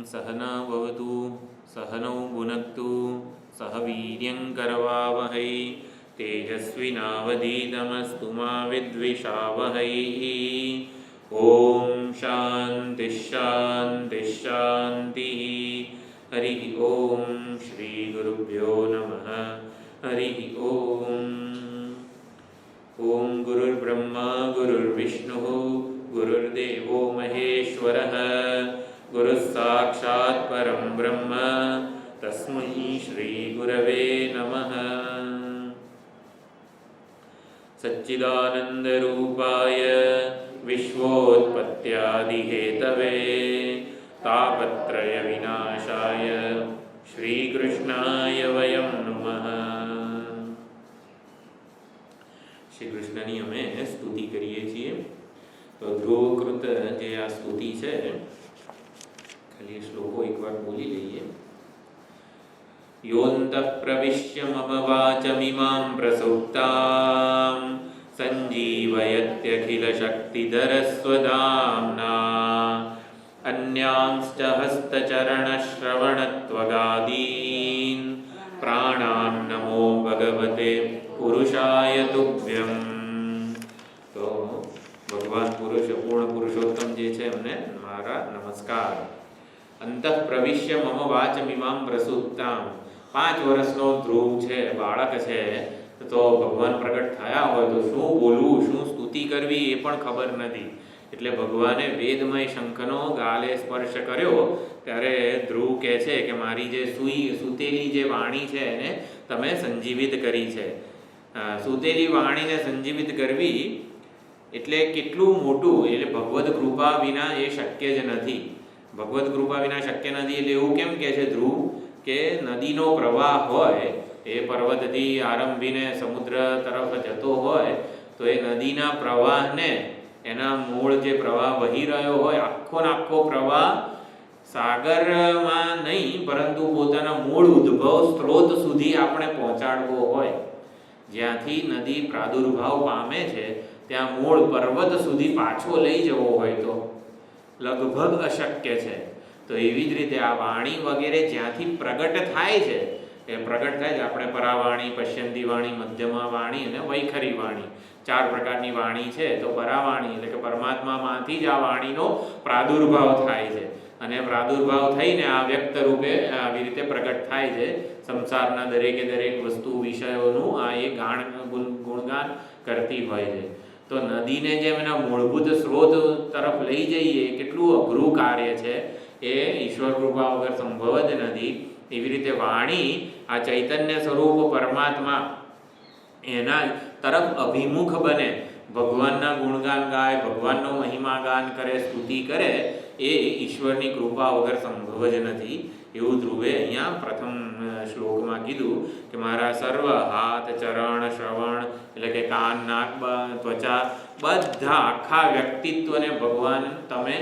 सहना भवतु सहनौ भुनक्तु सह वीर्यं करवावहै तेजस्विनावधीतमस्तु मा विद्विषावहै। ओम शांति शांति शांति। हरि ओम श्री गुरुभ्यो नमः। हरि ओम। ओम गुरुर्ब्रह्मा गुरुर्विष्णुः गुरुर्देवो महेश्वरः गुरुः साक्षात् परं ब्रह्म तस्मै श्री गुरवे नमः। सच्चिदानन्दरूपाय विश्वोत्पत्त्यादिहेतवे तापत्रयविनाशाय श्रीकृष्णाय वयं नमः। શ્રી કૃષ્ણની અમે સ્તુતિ કરીએ છીએ। તો ધ્રુવકૃત જે આ સ્તુતિ છે, ખાલી શ્લોકો એકવાર બોલી લઈએ। યોऽन्तઃ પ્રવિશ્ય મમ વાચમિમાં પ્રસુપ્તાં સંજીવયત્યખિલશક્તિધરસ્વધામ્ના अन्यांश्च हस्तचरणश्रवणत्वगादीन् प्राणान् नमो भगवते पुरुषाय तुभ्यं। तो भगवान पुरुष पूर्ण पुरुषोत्तम जे छे एमने मारा नमस्कार। अंतः प्रविश्य मम वाचमिमां प्रसूप्तां। 5 વર્ષનો ધ્રુવ છે, બાળક છે, તો ભગવાન પ્રગટ થયા હોય તો શું બોલવું, શું સ્તુતિ કરવી એ પણ ખબર નથી। એટલે ભગવાને વેદમય શંખનો ગાલે સ્પર્શ કર્યો ત્યારે ધ્રુવ કહે છે કે મારી જે સૂતેલી જે વાણી છે એને તમે સંજીવિત કરી છે। સૂતેલી વાણીને સંજીવિત કરવી એટલે કેટલું મોટું, એટલે ભગવદ કૃપા વિના એ શક્ય જ નથી। ભગવદ કૃપા વિના શક્ય નથી એટલે એવું કેમ કહે છે ધ્રુવ કે નદીનો પ્રવાહ હોય એ પર્વતથી આરંભીને સમુદ્ર તરફ જતો હોય તો એ નદીના પ્રવાહને એના મૂળ જે પ્રવાહ વહી રહ્યો હોય આખો પ્રવાહ સાગરમાં નહીં પરંતુ પોતાના મૂળ ઉદ્ભવ સ્ત્રોત સુધી આપણે પહોંચાડવો હોય, જ્યાંથી નદી પ્રાદુર્ભાવ પામે છે ત્યાં મૂળ પર્વત સુધી પાછો લઈ જવો હોય તો લગભગ અશક્ય છે। તો એવી જ રીતે આ વાણી વગેરે જ્યાંથી પ્રગટ થાય છે એ પ્રગટ થાય છે, આપણે પરાવાણી, પશ્યંતી વાણી, મધ્યમા વાણી અને વૈખરી વાણી, 4 પ્રકારની વાણી છે। તો પરાવાણી એટલે કે પરમાત્મામાંથી જ આ વાણીનો પ્રાદુર્ભાવ થાય છે અને પ્રાદુર્ભાવ થઈને આ વ્યક્ત રૂપે આવી રીતે પ્રગટ થાય છે। સંસારના દરેકે દરેક વસ્તુ વિષયોનું આ એ ગુણગાન કરતી હોય છે। તો નદીને જેમ એના મૂળભૂત સ્ત્રોત તરફ લઈ જઈએ કેટલું અઘરું કાર્ય છે, એ ઈશ્વર કૃપા વગર સંભવ જ નથી। એવી રીતે વાણી આ ચૈતન્ય સ્વરૂપ પરમાત્મા એના તરફ અભિમુખ બને, ભગવાનના ગુણગાન ગાય, ભગવાનનો મહિમા ગાન કરે, સ્તુતિ કરે, એ ઈશ્વરની કૃપા વગર સંભવ જ નથી। એવું ધ્રુવે અહીંયા પ્રથમ શ્લોકમાં કીધું કે મારા સર્વ હાથ, ચરણ, શ્રવણ એટલે કે કાન, નાક, ત્વચા બધા આખા વ્યક્તિત્વને ભગવાન તમે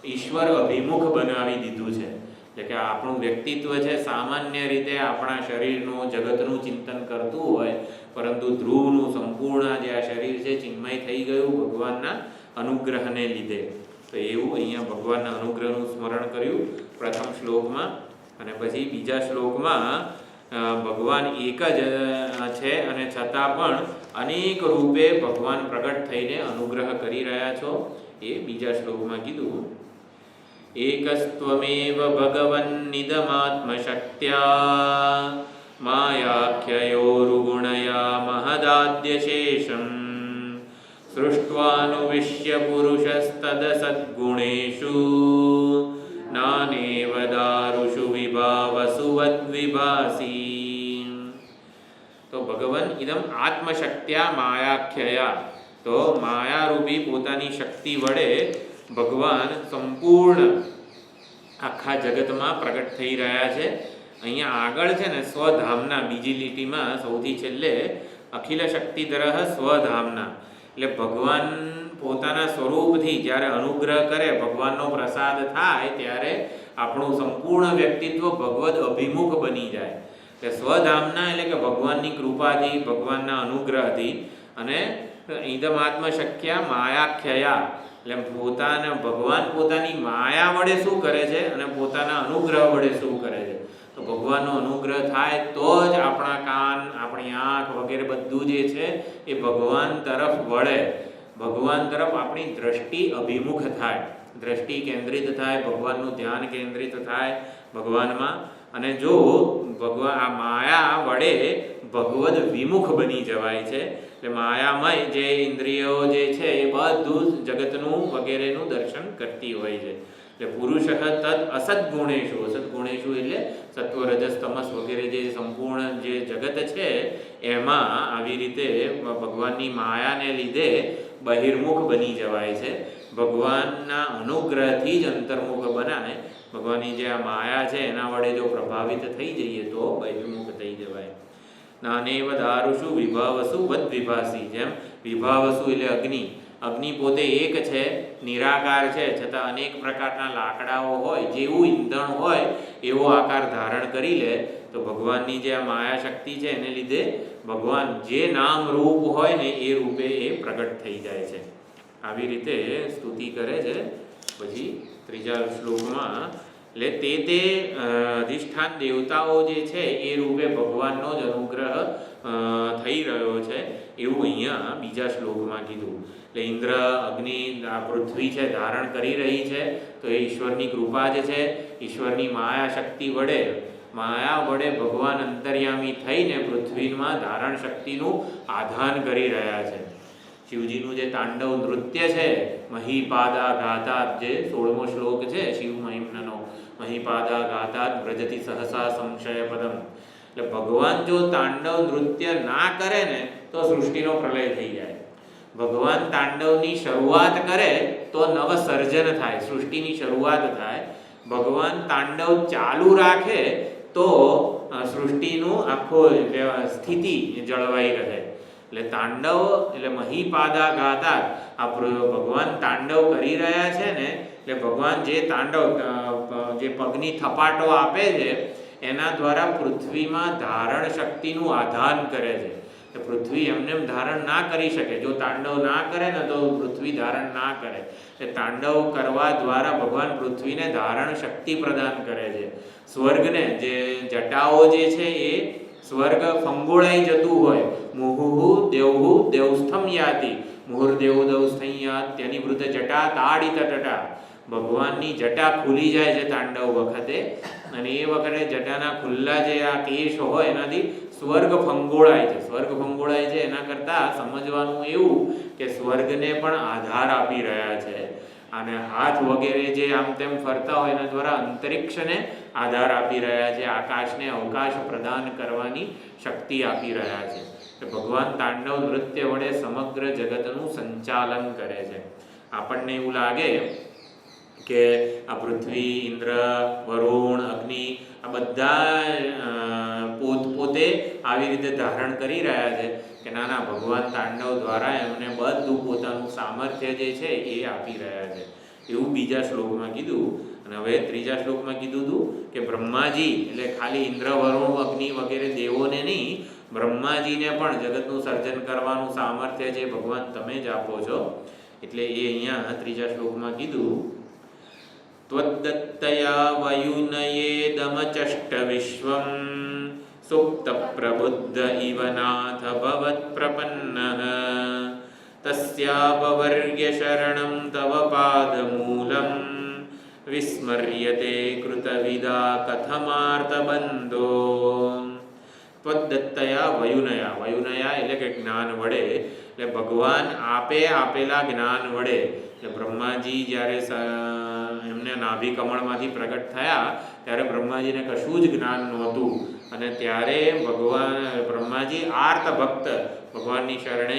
ઈશ્વર અભિમુખ બનાવી દીધું છે। એટલે કે આપણું વ્યક્તિત્વ છે સામાન્ય રીતે આપણા શરીરનું, જગતનું ચિંતન કરતું હોય, પરંતુ ધ્રુવનું સંપૂર્ણ જે આ શરીર છે ચિન્મય થઈ ગયું ભગવાનના અનુગ્રહને લીધે। તો એવું અહીંયા ભગવાનના અનુગ્રહનું સ્મરણ કર્યું પ્રથમ શ્લોકમાં। અને પછી બીજા શ્લોકમાં ભગવાન એક જ છે અને છતાં પણ અનેક રૂપે ભગવાન પ્રગટ થઈને અનુગ્રહ કરી રહ્યા છો, એ બીજા શ્લોકમાં કીધું। एकस्त्वमेव भगवन्निदमात्मशक्त्या मायाख्ययोरुगुणया महदाद्यशेषम् सृष्ट्वानुविश्य पुरुषस्तदसद्गुणेषु नानेव दारुषु विभावसु वद्विभासि। तो भगवन् इदम् आत्मशक्त्या मायाख्यया, तो मायारूपी पोतानी शक्ति वडे ભગવાન સંપૂર્ણ આખા જગતમાં પ્રગટ થઈ રહ્યા છે। અહીંયા આગળ છે ને સ્વધામના બીજી લીટીમાં સૌથી છેલ્લે અખિલ શક્તિધરઃ સ્વધામના, એટલે ભગવાન પોતાના સ્વરૂપથી જ્યારે અનુગ્રહ કરે, ભગવાનનો પ્રસાદ થાય ત્યારે આપણું સંપૂર્ણ વ્યક્તિત્વ ભગવદ અભિમુખ બની જાય। એટલે સ્વધામના એટલે કે ભગવાનની કૃપાથી, ભગવાનના અનુગ્રહથી। અને ઇદમાત્મશક્યા માયાખ્યયા એટલે ભગવાન પોતાની માયા વડે શું કરે છે અને પોતાના અનુગ્રહ વડે શું કરે છે? તો ભગવાનનો અનુગ્રહ થાય તો જ આપણા કાન, આપણી આંખ વગેરે બધું જે છે એ ભગવાન તરફ વળે, ભગવાન તરફ આપણી દ્રષ્ટિ અભિમુખ થાય, દ્રષ્ટિ કેન્દ્રિત થાય, ભગવાનનું ધ્યાન કેન્દ્રિત થાય ભગવાનમાં. અને જો ભગવાન આ માયા વડે ભગવદ વિમુખ બની જવાય છે, એટલે માયામય જે ઇન્દ્રિયો જે છે એ બધું જગતનું વગેરેનું દર્શન કરતી હોય છે. એટલે પુરુષ તદ અસદગુણેશુ, અસદગુણેશુ એટલે સત્વ રજસ તમસ વગેરે જે સંપૂર્ણ જે જગત છે એમાં આવી રીતે ભગવાનની માયાને લીધે બહિર્મુખ બની જવાય છે. ભગવાનના અનુગ્રહથી જ અંતર્મુખ બનાય. ભગવાનની જે આ માયા છે એના વડે જો પ્રભાવિત થઈ જઈએ તો બહિર્મુખ થઈ જવાય. નાનેવ દારુષુ વિભાવસુ વદ વિભાસી, જેમ વિભાવસુ એટલે અગ્નિ, અગ્નિ પોતે એક છે, નિરાકાર છે, છતાં અનેક પ્રકારના લાકડાઓ હોય, જેવું ઈંધણ હોય એવો આકાર ધારણ કરી લે. તો ભગવાનની જે આ માયા શક્તિ છે એને લીધે ભગવાન જે નામ રૂપ હોય ને એ રૂપે એ પ્રગટ થઈ જાય છે. આવી રીતે સ્તુતિ કરે છે. પછી ત્રીજા શ્લોકમાં એટલે તે અધિષ્ઠાન દેવતાઓ જે છે એ રૂપે ભગવાનનો જ અનુગ્રહ થઈ રહ્યો છે એવું અહીંયા બીજા શ્લોકમાં કીધું. એટલે ઇન્દ્ર, અગ્નિ, આ પૃથ્વી છે ધારણ કરી રહી છે તો એ ઈશ્વરની કૃપા જ છે. ઈશ્વરની માયા શક્તિ વડે, માયા વડે ભગવાન અંતર્યામી થઈને પૃથ્વીમાં ધારણ શક્તિનું આધાન કરી રહ્યા છે. શિવજીનું જે તાંડવ નૃત્ય છે, મહીપાદા ગાતા, જે 16મો શ્લોક છે શિવ મહિમ્નનો, મહીપાદા ગાતા વ્રજતી સહસા સંશય પદમ. એટલે ભગવાન જો તાંડવ નૃત્ય ના કરે ને તો સૃષ્ટિનો પ્રલય થઈ જાય. ભગવાન તાંડવની શરૂઆત કરે તો નવ સર્જન થાય, સૃષ્ટિની શરૂઆત થાય. ભગવાન તાંડવ ચાલુ રાખે તો સૃષ્ટિનું આખો સ્થિતિ જળવાઈ રહે. એટલે તાંડવ એટલે મહીપાદા ગાતા, આ ભગવાન તાંડવ કરી રહ્યા છે ને, એટલે ભગવાન જે તાંડવ જે પગની થપાટો આપે છે એના દ્વારા પૃથ્વીમાં ધારણ શક્તિનું આધાન કરે છે. પૃથ્વી એમને ધારણ ના કરી શકે. જો તાંડવ ના કરે ને તો પૃથ્વી ધારણ ના કરે. એ તાંડવ કરવા દ્વારા ભગવાન પૃથ્વીને ધારણ શક્તિ પ્રદાન કરે છે. સ્વર્ગને જે જટાઓ જે છે એ સ્વર્ગ ફંગોળાઈ જતું હોય, મુહુહુ દેવહુ દેવસ્થમ યાતિ, મુહુર્દેવો દેવસ્થમ યાત તેની વૃદ્ધ જટા તાડિત ટટા. ભગવાનની જટા ખુલી જાય છે તાંડવ વખતે, અને એ વખતે જટાના ખુલ્લા જે આ કેશ હોય એનાથી સ્વર્ગ ફંગોળાય છે. સ્વર્ગ ફંગોળાય છે એના કરતાં સમજવાનું એવું કે સ્વર્ગને પણ આધાર આપી રહ્યા છે, અને હાથ વગેરે જે આમ તેમ ફરતા હોય એના દ્વારા અંતરિક્ષને આધાર આપી રહ્યા છે, આકાશને અવકાશ પ્રદાન કરવાની શક્તિ આપી રહ્યા છે. ભગવાન તાંડવ નૃત્ય વડે સમગ્ર જગતનું સંચાલન કરે છે. આપણને એવું લાગે કે આ પૃથ્વી, ઇન્દ્ર, વરુણ, અગ્નિ આ બધા પોતે આવી રીતે ધારણ કરી રહ્યા છે કે ના, ભગવાન તાંડવ દ્વારા એમને બધું પોતાનું સામર્થ્ય જે છે એ આપી રહ્યા છે એવું બીજા શ્લોકમાં કીધું. અને હવે ત્રીજા શ્લોકમાં કીધું હતું કે બ્રહ્માજી એટલે ખાલી ઇન્દ્ર, વરુણ, અગ્નિ વગેરે દેવોને નહીં, બ્રહ્માજીને પણ જગતનું સર્જન કરવાનું સામર્થ્ય જે ભગવાન તમે જ આપો છો. એટલે એ અહીંયા ત્રીજા શ્લોકમાં કીધું, ત્વદ્દત્તયા વયુનયેદમચષ્ટ વિશ્વં સુપ્ત પ્રબુદ્ધ ઇવ નાથ ભવત પ્રપન્નઃ તસ્યાપવર્ગ્ય શરણં તવ પાદમૂલં વિસ્મર્યતે કૃતવિદા કથમાર્તબંધો. ત્વદ્દત્તયા વયુનયા, વયુનયા એટલે કે જ્ઞાન વડે, એટલે ભગવાન આપેલા જ્ઞાન વડે. એટલે બ્રહ્માજી જ્યારે એમને નાભી કમળમાંથી પ્રગટ થયા ત્યારે બ્રહ્માજીને કશું જ જ્ઞાન નહોતું, અને ત્યારે બ્રહ્માજી આર્ત ભક્ત ભગવાનની શરણે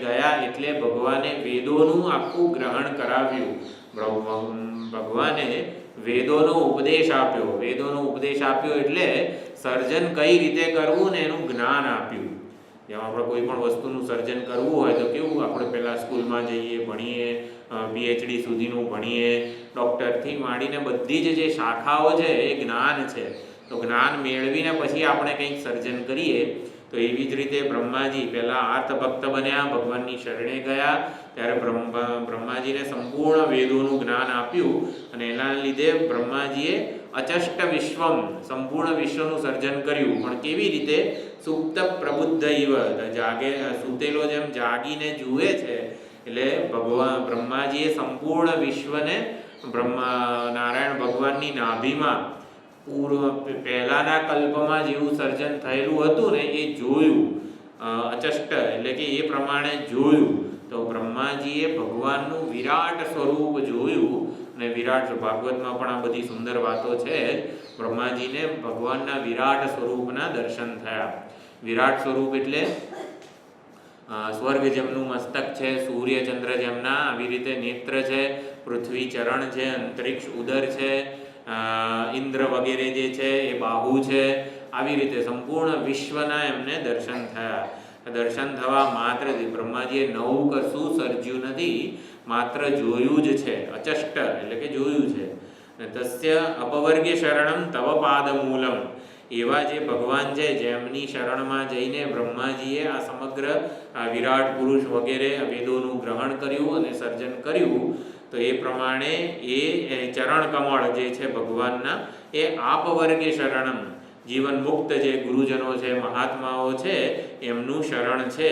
ગયા એટલે ભગવાને વેદોનું આખું ગ્રહણ કરાવ્યું. ભગવાને વેદોનો ઉપદેશ આપ્યો એટલે સર્જન કઈ રીતે કરવું ને એનું જ્ઞાન આપ્યું. જેમ આપણે કોઈ પણ વસ્તુનું સર્જન કરવું હોય તો કેવું, આપણે પહેલાં સ્કૂલમાં જઈએ, ભણીએ, PhD સુધીનું ભણીએ, ડૉક્ટરથી માંડીને બધી જ જે શાખાઓ છે એ જ્ઞાન છે. તો જ્ઞાન મેળવીને પછી આપણે કંઈક સર્જન કરીએ. તો એવી જ રીતે બ્રહ્માજી પહેલાં આર્ત ભક્ત બન્યા, ભગવાનની શરણે ગયા, ત્યારે બ્રહ્માજીને સંપૂર્ણ વેદોનું જ્ઞાન આપ્યું અને એના લીધે બ્રહ્માજીએ અચષ્ટ વિશ્વમ સંપૂર્ણ વિશ્વનું સર્જન કર્યું. પણ કેવી રીતે? સુપ્ત પ્રબુદ્ધ ઇવ, જાગે સૂતેલો જેમ જાગીને જુએ છે. એટલે બ્રહ્માજીએ સંપૂર્ણ વિશ્વને નારાયણ ભગવાનની નાભીમાં પહેલાના કલ્પમાં જેવું સર્જન થયેલું હતું ને એ જોયું. અચષ્ટ એટલે કે એ પ્રમાણે જોયું. તો બ્રહ્માજીએ ભગવાનનું વિરાટ સ્વરૂપ જોયું. અને વિરાટ ભાગવતમાં પણ આ બધી સુંદર વાતો છે. બ્રહ્માજીને ભગવાનના વિરાટ સ્વરૂપના દર્શન થયા. વિરાટ સ્વરૂપ એટલે સ્વર્ગ જેમનું મસ્તક છે, સૂર્ય ચંદ્ર જેમના આવી રીતે નેત્ર છે, પૃથ્વી ચરણ છે, અંતરિક્ષ ઉદર છે, ઇન્દ્ર વગેરે જે છે એ બાહુ છે. આવી રીતે સંપૂર્ણ વિશ્વના એમને દર્શન થયા. દર્શન થવા માત્રથી બ્રહ્માજીએ નવું કશું સર્જ્યું નથી, માત્ર જોયું જ છે. અચષ્ટ એટલે કે જોયું છે. તસ્ય અપવર્ગ્ય શરણમ તવ પાદમૂલમ, એવા જે ભગવાન છે જેમની શરણમાં જઈને બ્રહ્માજીએ આ સમગ્ર વિરાટ પુરુષ વગેરે વેદોનું ગ્રહણ કર્યું અને સર્જન કર્યું. તો એ પ્રમાણે એ ચરણ કમળ જે છે ભગવાનના એ આપવર્ગે શરણમ, જીવન મુક્ત જે ગુરુજનો છે, મહાત્માઓ છે એમનું શરણ છે.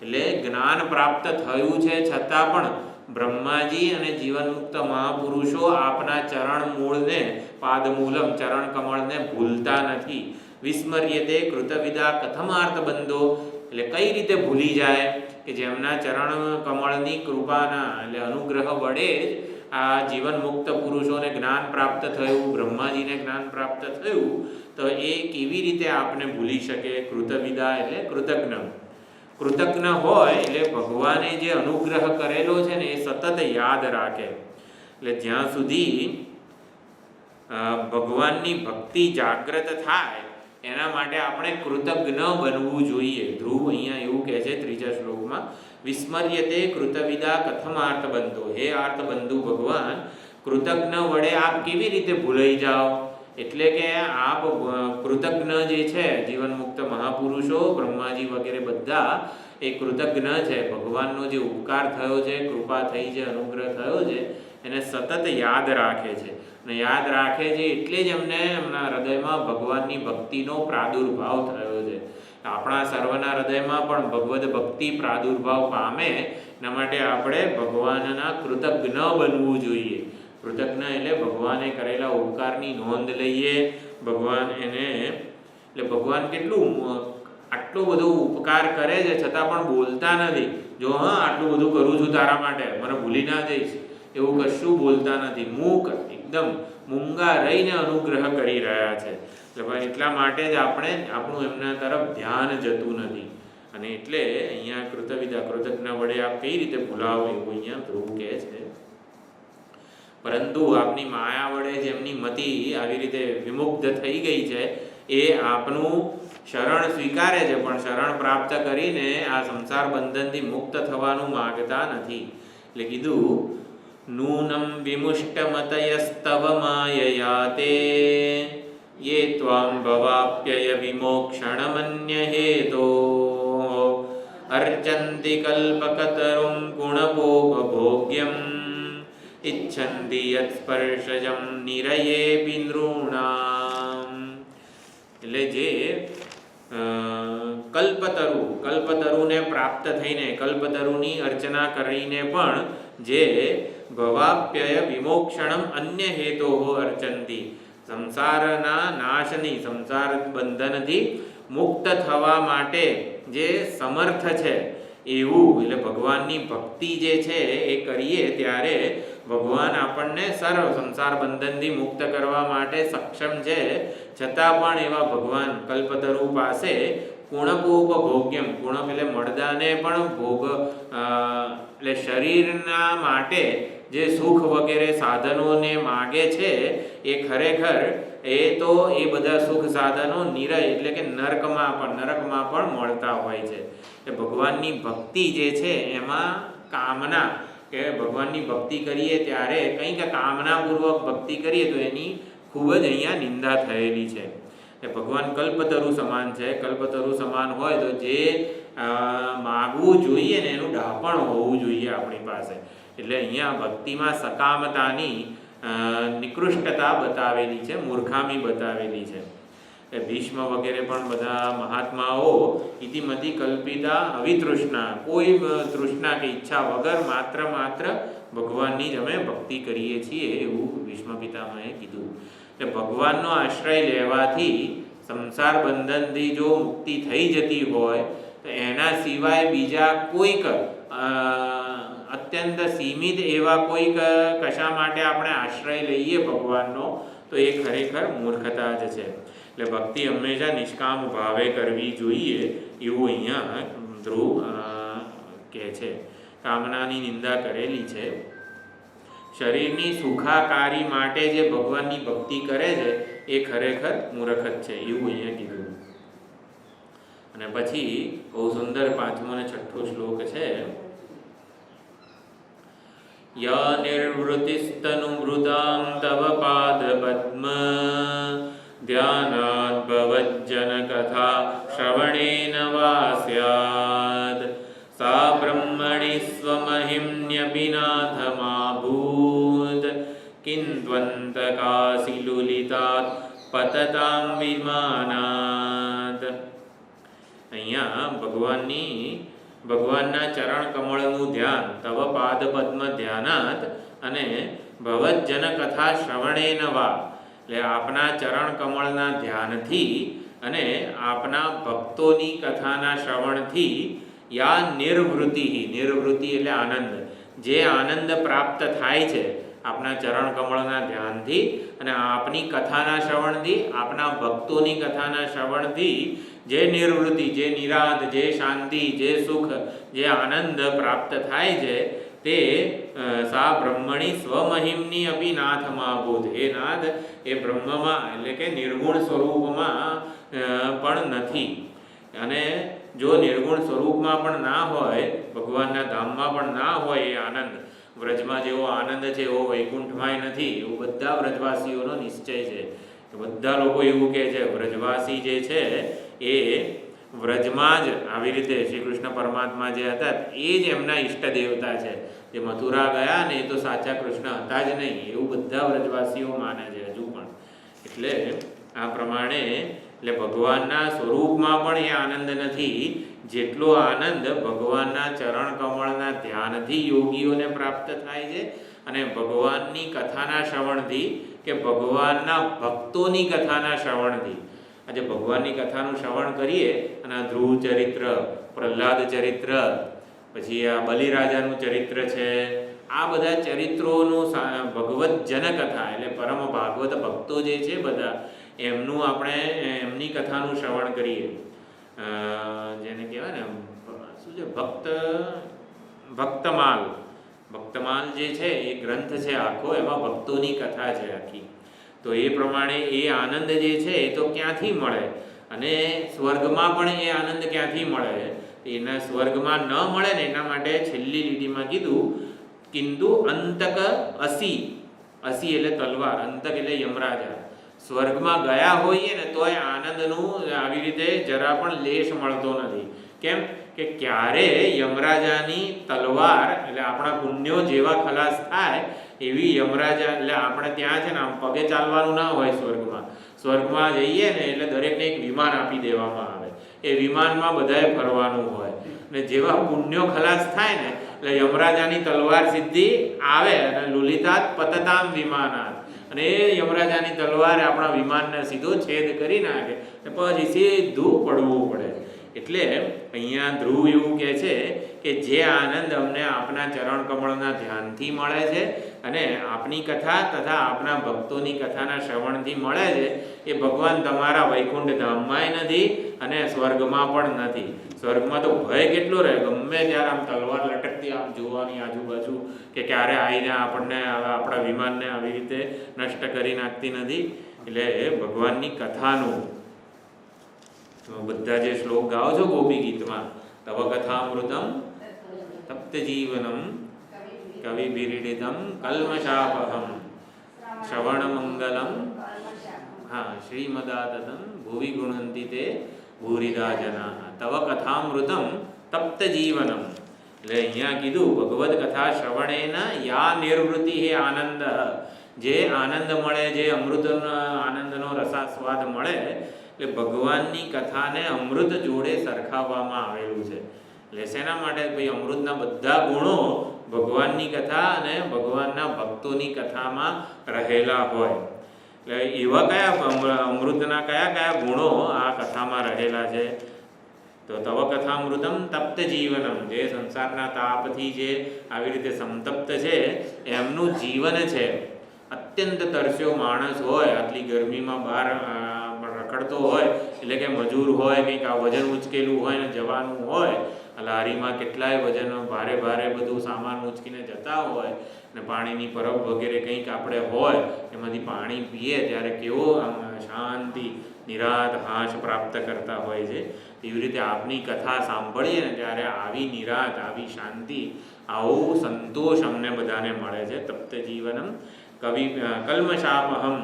એટલે જ્ઞાન પ્રાપ્ત થયું છે છતાં પણ બ્રહ્માજી અને જીવન મુક્ત મહાપુરુષો આપના ચરણ મૂળને, પાદમૂલમ ચરણ કમળને ભૂલતા નથી. વિસ્મર્યતે કૃતવિદા કથમાર્થ બંધો, એટલે કઈ રીતે ભૂલી જાય કે જેમના ચરણ કમળની કૃપાના એટલે અનુગ્રહ વડે જ આ જીવન મુક્ત પુરુષોને જ્ઞાન પ્રાપ્ત થયું, બ્રહ્માજીને જ્ઞાન પ્રાપ્ત થયું. તો એ કેવી રીતે આપને ભૂલી શકે? કૃતવિદા એટલે કૃતજ્ઞ. કૃતજ્ઞ હોય એટલે ભગવાને જે અનુગ્રહ કરેલો છે ને એ સતત યાદ રાખે. એટલે જ્યાં સુધી ભગવાનની ભક્તિ જાગ્રત થાય એના માટે આપણે કૃતજ્ઞ બનવું જોઈએ. ધ્રુવ અહીંયા એવું કહે છે ત્રીજા શ્લોકમાં, વિસ્મર્યતે કૃતવિદા કથમાર્થ બંધો. હે આર્થ બંધુ ભગવાન, કૃતજ્ઞ વડે આપ કેવી રીતે ભૂલાઈ જાઓ? એટલે કે આપ કૃતજ્ઞ જે છે જીવન મુક્ત મહાપુરુષો, બ્રહ્માજી વગેરે બધા એ કૃતજ્ઞ છે. ભગવાનનો જે ઉપકાર થયો છે, કૃપા થઈ છે, અનુગ્રહ થયો છે એને સતત યાદ રાખે છે. અને યાદ રાખે છે એટલે જ એમને એમના હૃદયમાં ભગવાનની ભક્તિનો પ્રાદુર્ભાવ થયો છે. આપણા સર્વના હૃદયમાં પણ ભગવદ ભક્તિ પ્રાદુર્ભાવ પામે એના માટે આપણે ભગવાનના કૃતજ્ઞ બનવું જોઈએ. કૃતજ્ઞ એટલે ભગવાને કરેલા ઉપકારની નોંધ લઈએ. ભગવાન એને એટલે ભગવાન કેટલું આટલો બધો ઉપકાર કરે છે છતાં પણ બોલતા નથી. જો હા આટલું બધું કરું છું તારા માટે, મને ભૂલી ના જઈશ, એવું કશું બોલતા નથી. મૂક એકદમ મૂંગા રહીને અનુગ્રહ કરી રહ્યા છે. એટલે ભાઈ એટલા માટે જ આપણું એમના તરફ ધ્યાન જતું નથી. અને એટલે અહીંયા કૃતવિદા કૃતજ્ઞ વડે આપ કઈ રીતે ભૂલાવો એવું અહીંયા ધ્રુવ કહે છે. પરંતુ આપની માયા વડે જેમની મતિ આવી રીતે વિમુગ્ધ થઈ ગઈ છે એ આપનું શરણ સ્વીકારે છે, પણ શરણ પ્રાપ્ત કરીને આ સંસાર બંધનથી મુક્ત થવાનું માગતા નથી. એટલે કીધું, નૂનમ વિમુષ્ટમતયસ્તવ માયયા તે યે ત્વાં ભવાપ્યય વિમોક્ષણમન્ય હેતો અર્ચન્તિ કલ્પકતરું ગુણભોગભોગ્યમ ઇચ્છન્તિ યત સ્પર્શજમ નિરયેપી નૃણામ. એટલે જે કલ્પતરુને પ્રાપ્ત થઈને કલ્પતરુની અર્ચના કરીને પણ જે ભવાપ્યય વિમોક્ષણમ અન્ય હેતોઃ અર્ચન્તિ, સંસારના નાશની સંસાર બંધનથી મુક્ત થવા માટે જે સમર્થ છે એવું એટલે ભગવાનની ભક્તિ જે છે એ કરીએ ત્યારે ભગવાન આપણને સર્વ સંસાર બંધનથી મુક્ત કરવા માટે સક્ષમ છે. છતાં પણ એવા ભગવાન કલ્પતરુ પાસે ગુણપોપભોગ્યમ, ગુણમ એટલે મળદાને પણ ભોગ એટલે શરીરના માટે જે સુખ વગેરે સાધનોને માગે છે એ ખરેખર એ તો એ બધા સુખ સાધનો નિરય એટલે કે નરકમાં પણ મળતા હોય છે. એટલે ભગવાનની ભક્તિ જે છે એમાં કામના કે ભગવાનની ભક્તિ કરીએ ત્યારે કંઈક કામનાપૂર્વક ભક્તિ કરીએ તો એની ખૂબ જ અહીંયા નિંદા થયેલી છે. એ ભગવાન કલ્પતરુ સમાન છે. કલ્પતરુ સમાન હોય તો જે માગવું જોઈએ ને એનું ડાપણ હોવું જોઈએ આપણી પાસે. એટલે અહીંયા ભક્તિમાં સકામતાની નિકૃષ્ટતા બતાવેલી છે, મૂર્ખામી બતાવેલી છે. ભીષ્મ વગેરે પણ બધા મહાત્માઓ ઇતિમતિ કલ્પિતા અવિતૃષ્ણા, કોઈ તૃષ્ણા કે ઈચ્છા વગર માત્ર ભગવાનની જ અમે ભક્તિ કરીએ છીએ એવું ભીષ્મ પિતામહે કીધું. એટલે ભગવાનનો આશ્રય લેવાથી સંસાર બંધનથી જો મુક્તિ થઈ જતી હોય તો એના સિવાય બીજા કોઈક અત્યંત સીમિત એવા કોઈક કશા માટે આપણે આશ્રય લઈએ ભગવાનનો તો એ ખરેખર મૂર્ખતા જ છે. એટલે ભક્તિ હંમેશા નિષ્કામ ભાવે કરવી જોઈએ એવું અહીંયા ધ્રુવ કહે છે. કામનાની નિંદા કરેલી છે. શરીરની સુખાકારી માટે જે ભગવાનની ભક્તિ કરે છે એ ખરેખર મૂર્ખ જ છે એવું અહીંયા કીધું. અને પછી બહુ સુંદર 5મો અને 6થો શ્લોક છે. યા નિર્વૃતિસ્તનુવૃતાં તવ પાદ પદ્મ ધ્યાનાદ ભવજ્જન કથા શ્રવણેન વા સ્યાદ સા બ્રહ્મણિ સ્વમહિમ્ન્યપિનાથમાભૂત કિન્ત્વંતકાસી લુલિતાત પતતાં વિમાનાદ. અહીંયા ભગવાનના ચરણ કમળનું ધ્યાન, તવ પાદ પદ્મ ધ્યાનાત અને ભવજ્જન કથા શ્રવણેન વા, એટલે આપના ચરણ કમળના ધ્યાનથી અને આપના ભક્તોની કથાના શ્રવણથી યા નિર્વૃત્તિ, નિર્વૃત્તિ એટલે આનંદ, જે આનંદ પ્રાપ્ત થાય છે આપના ચરણ કમળના ધ્યાનથી અને આપની કથાના શ્રવણથી, આપના ભક્તોની કથાના શ્રવણથી જે નિર્વૃત્તિ, જે નિરાંત, જે શાંતિ, જે સુખ, જે આનંદ પ્રાપ્ત થાય છે તે સા બ્રહ્મણી સ્વમહિમની અપી નાથમાભૂત, એ નાદ એ બ્રહ્મમાં એટલે કે નિર્ગુણ સ્વરૂપમાં પણ નથી. અને જો નિર્ગુણ સ્વરૂપમાં પણ ના હોય, ભગવાનના ધામમાં પણ ના હોય એ આનંદ, વ્રજમાં જેવો આનંદ છે એવો વૈકુંઠમાંય નથી એવું બધા વ્રજવાસીઓનો નિશ્ચય છે. બધા લોકો એવું કહે છે વ્રજવાસી જે છે એ વ્રજમાં જ આવી રીતે શ્રી કૃષ્ણ પરમાત્મા જે હતા એ જ એમના ઈષ્ટ દેવતા છે. જે મથુરા ગયા ને એ તો સાચા કૃષ્ણ હતા જ નહીં એવું બધા વ્રજવાસીઓ માને છે હજુ પણ. એટલે આ પ્રમાણે એટલે ભગવાનના સ્વરૂપમાં પણ એ આનંદ નથી જેટલો આનંદ ભગવાનના ચરણ કમળના ધ્યાનથી યોગીઓને પ્રાપ્ત થાય છે અને ભગવાનની કથાના શ્રવણથી કે ભગવાનના ભક્તોની કથાના શ્રવણથી. આજે ભગવાનની કથાનું શ્રવણ કરીએ અને આ ધ્રુવ ચરિત્ર, પ્રહલાદ ચરિત્ર, પછી આ બલિરાજાનું ચરિત્ર છે, આ બધા ચરિત્રોનું ભગવત જનકથા એટલે પરમ ભાગવત ભક્તો જે છે બધા એમનું આપણે એમની કથાનું શ્રવણ કરીએ, જેને કહેવાય ને શું છે ભક્તમાલ જે છે એ ગ્રંથ છે આખો, એમાં ભક્તોની કથા છે આખી. તો એ પ્રમાણે એ આનંદ જે છે એ તો ક્યાંથી મળે અને સ્વર્ગમાં પણ એ આનંદ ક્યાંથી મળે? એના સ્વર્ગમાં ન મળે ને એના માટે છેલ્લી લીટીમાં કીધું કિંતુ અંતક અસી, અસી એટલે તલવાર, અંતક એટલે યમરાજા. સ્વર્ગમાં ગયા હોઈએ ને તોય આનંદનું આવી રીતે જરા પણ લેશ મળતો નથી. કેમ કે ક્યારે યમરાજાની તલવાર એટલે આપણા પુણ્યો જેવા ખલાસ થાય એવી યમરાજા એટલે આપણે ત્યાં છે ને આમ પગે ચાલવાનું ના હોય સ્વર્ગમાં. સ્વર્ગમાં જઈએ ને એટલે દરેકને એક વિમાન આપી દેવામાં આવે, એ વિમાનમાં બધાએ ફરવાનું હોય ને જેવા પુણ્યો ખલાસ થાય ને એટલે યમરાજાની તલવાર સીધી આવે અને લુલિતાત પતતામ વિમાનાત, અને એ યમરાજાની તલવારે આપણા વિમાનને સીધો છેદ કરી નાખે ને પછી સીધું પડવું પડે. એટલે અહીંયા ધ્રુવ એવું કહે છે કે જે આનંદ અમને આપના ચરણ કમળના ધ્યાનથી મળે છે અને આપની કથા તથા આપના ભક્તોની કથાના શ્રવણથી મળે છે એ ભગવાન તમારા વૈકુંઠ ધામમાંય નથી અને સ્વર્ગમાં પણ નથી. સ્વર્ગમાં તો ભય કેટલો રહે, ગમે ત્યારે આમ તલવાર લટકતી આમ જોવાની આજુબાજુ કે ક્યારે આવીને આપણને આપણા વિમાનને આવી રીતે નષ્ટ કરી નાખતી નથી. એટલે ભગવાનની કથાનું બધા જે શ્લોક ગાઓ છો ગોપી ગીતમાં, તવ કથામૃતમ તપ્ત જીવનમ કવિ બિરીડિતમ કલ્મષાપહમ શ્રવણ મંગલમ શ્રીમદાતતમ ભુવિ ગુણંતિ તે ભૂરિદા જના. તવ કથામૃતમ તપ્ત જીવનમ, એટલે અહીંયા કીધું ભગવદ કથા શ્રવણેન યા નિર્વૃત્તિ હે આનંદ, જે આનંદ મળે, જે અમૃતનો આનંદનો રસાસ્વાદ મળે, એટલે ભગવાનની કથાને અમૃત જોડે સરખાવવામાં આવેલું છે. એટલે શેના માટે? ભાઈ અમૃતના બધા ગુણો ભગવાનની કથા અને ભગવાનના ભક્તોની કથામાં રહેલા હોય. એટલે એવા કયા અમૃતના કયા ગુણો આ કથામાં રહેલા છે? તો તવ કથામૃતમ તપ્ત જીવનમ, જે સંસારના તાપથી જે આવી રીતે સંતપ્ત છે એમનું જીવન છે. અત્યંત તરસ્યો માણસ હોય, આટલી ગરમીમાં બહાર રખડતો હોય, એટલે કે મજૂર હોય, કંઈક આ વજન ઉચકેલું હોય ને જવાનું હોય, લારીમાં કેટલાય વજન ભારે ભારે બધું સામાન ઉચકીને જતા હોય ને પાણીની પરબ વગેરે કંઈક આપણે હોય, એમાંથી પાણી પીએ ત્યારે કેવો શાંતિ નિરાત હાશ પ્રાપ્ત કરતા હોય છે. એવી રીતે આપની કથા સાંભળીએ ને ત્યારે આવી નિરાત, આવી શાંતિ, આવો સંતોષ અમને બધાને મળે છે. તપ્ત જીવનમ કલ્મશાપહમ,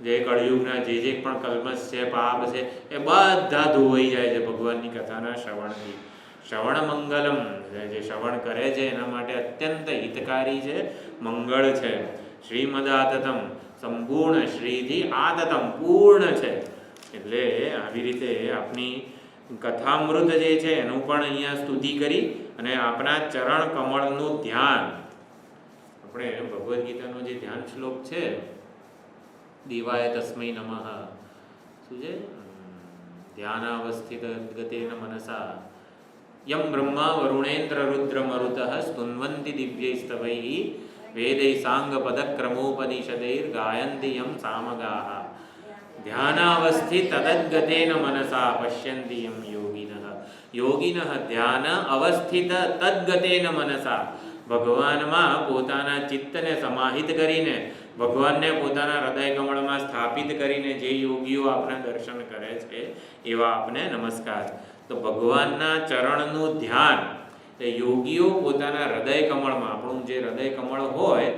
જે કળયુગના જે પણ કલ્મશ છે, પાપ છે, એ બધા ધોવાઈ જાય છે ભગવાનની કથાના શ્રવણથી. શ્રવણ મંગલમ, જે શ્રવણ કરે છે એના માટે અત્યંત હિતકારી છે, મંગળ છે. શ્રીમદાતતમ, સંપૂર્ણ શ્રીથી આતતમ, પૂર્ણ છે. એટલે આવી રીતે આપની કથામૃત જે છે એનું પણ અહીંયા સ્તુતિ કરી અને આપણા ચરણ કમળનું ધ્યાન, આપણે ભગવદ્ ગીતાનો જે ધ્યાન શ્લોક છે, દેવાય તસ્મૈ નમઃ, શું છે? ધ્યાનાવસ્થિત ગતેન મનસા યમ બ્રહ્મા વરુણેન્દ્ર રુદ્ર મરુતઃ સ્તુન્વન્તિ દિવ્યૈસ્તવૈઃ વેદૈ સાંગ પદક્રમોપનિષદૈર ગાયન્તિ યમ સામગાઃ ધ્યાનાવસ્થિત તદગતેન મનસા પશ્યન્તિ યમ યોગિનઃ. યોગિનઃ ધ્યાન અવસ્થિત તદગતેન મનસા, ભગવાનમાં પોતાના ચિત્તને સમાહિત કરીને, ભગવાનને પોતાના હૃદય કમળમાં સ્થાપિત કરીને જે યોગીઓ આપણે દર્શન કરે છે એવા આપણે નમસ્કાર. તો ભગવાનના ચરણનું ધ્યાન, એ યોગીઓ પોતાના હૃદય કમળમાં, આપણું જે હૃદય કમળ હોય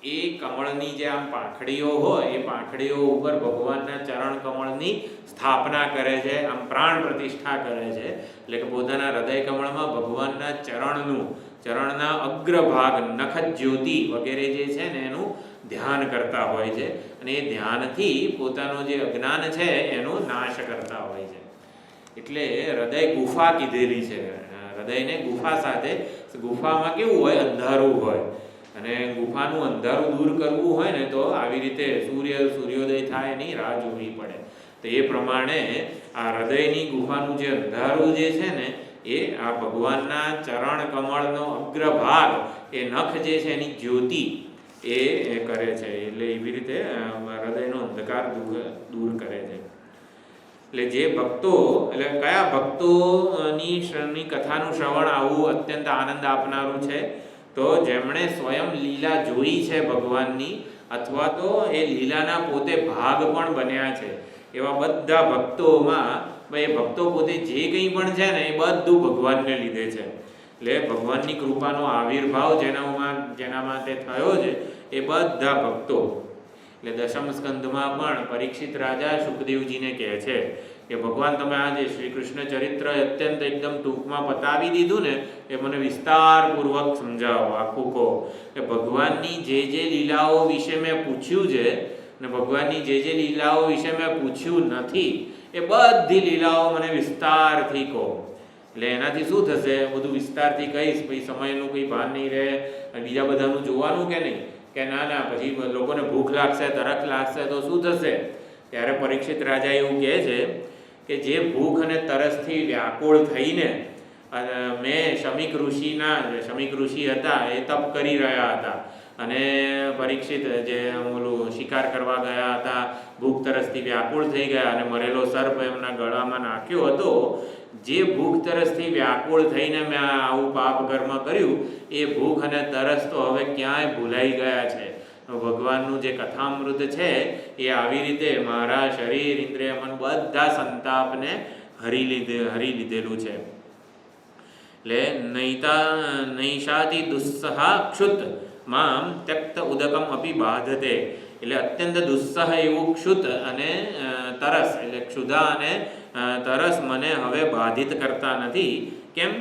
એ કમળની જે આમ પાંખડીઓ હોય, એ પાંખડીઓ ઉપર ભગવાનના ચરણ કમળની સ્થાપના કરે છે, આમ પ્રાણ પ્રતિષ્ઠા કરે છે. એટલે કે પોતાના હૃદય કમળમાં ભગવાનના ચરણના અગ્રભાગ, નખ જ્યોતિ વગેરે જે છે ને એનું ધ્યાન કરતા હોય છે. અને એ ધ્યાનથી પોતાનો જે અજ્ઞાન છે એનો નાશ કરતા હોય છે. એટલે હૃદય ગુફા કીધેલી છે. હૃદયને ગુફા સાથે, ગુફામાં કેવું હોય? અંધારું હોય. અને ગુફાનું અંધારું દૂર કરવું હોય ને તો આવી રીતે સૂર્યોદય થાય એની રાહ જોવી પડે. તો એ પ્રમાણે આ હૃદયની ગુફાનું જે અંધારું જે છે ને એ આ ભગવાનના ચરણ કમળનો અગ્રભાગ, એ નખ જે છે એની જ્યોતિ એ કરે છે. એટલે એવી રીતે હૃદયનો અંધકાર દૂર કરે છે. એટલે જે ભક્તો, એટલે કયા ભક્તોની કથાનું શ્રવણ આવું અત્યંત આનંદ આપનારું છે? તો જેમણે સ્વયં લીલા જોઈ છે ભગવાનની, અથવા તો એ લીલાના પોતે ભાગ પણ બન્યા છે, એવા બધા ભક્તોમાં, એ ભક્તો પોતે જે કંઈ પણ છે ને એ બધું ભગવાનને લીધે છે. એટલે ભગવાનની કૃપાનો આવિર્ભાવ જેનામાં તે થયો છે એ બધા ભક્તો. એટલે દશમ સ્કંધમાં પણ પરીક્ષિત રાજા સુખદેવજીને કહે છે કે ભગવાન, તમે આ જે શ્રી કૃષ્ણ ચરિત્ર અત્યંત એકદમ ટૂંકમાં પતાવી દીધું ને, એ મને વિસ્તારપૂર્વક સમજાવો, આખું કહો. કે ભગવાનની જે લીલાઓ વિશે મેં પૂછ્યું છે ને ભગવાનની જે લીલાઓ વિશે મેં પૂછ્યું નથી, એ બધી લીલાઓ મને વિસ્તારથી કહો. એટલે એનાથી શું થશે? બધું વિસ્તારથી કહીશ, પછી સમયનું કંઈ ભાન નહીં રહે, બીજા બધાનું જોવાનું કે નહીં, કે ના પછી લોકોને ભૂખ લાગશે, તરસ લાગશે તો શું થશે? ત્યારે પરીક્ષિત રાજા એવું કહે છે કે જે ભૂખ અને તરસથી વ્યાકુળ થઈને મેં શમીક ઋષિ હતા, એ તપ કરી રહ્યા હતા, અને પરીક્ષિત જે ઓલું શિકાર કરવા ગયા હતા, ભૂખ તરસથી વ્યાકુળ થઈ ગયા અને મરેલો સર્પ એમના ગળામાં નાખ્યો હતો. જે ભૂખ તરસથી વ્યાકુળ થઈને મેં આવું પાપ કર્મ કર્યું, એ ભૂખ અને તરસ તો હવે ક્યાંય ભૂલાઈ ગયા છે. ભગવાનનું જે કથામૃત છે એ આવી રીતે મારા શરીર, ઇન્દ્રિય, મન બધા સંતાપને હરી લીધેલું છે. એટલે નૈષાતિ દુસ્સહા ક્ષુત મામ ત્યક્ત ઉદકમ અપી બાધતે. એટલે અત્યંત દુસ્સહ એવું ક્ષુત અને તરસ, એટલે ક્ષુધા અને તરસ મને હવે બાધિત કરતા નથી. કેમ?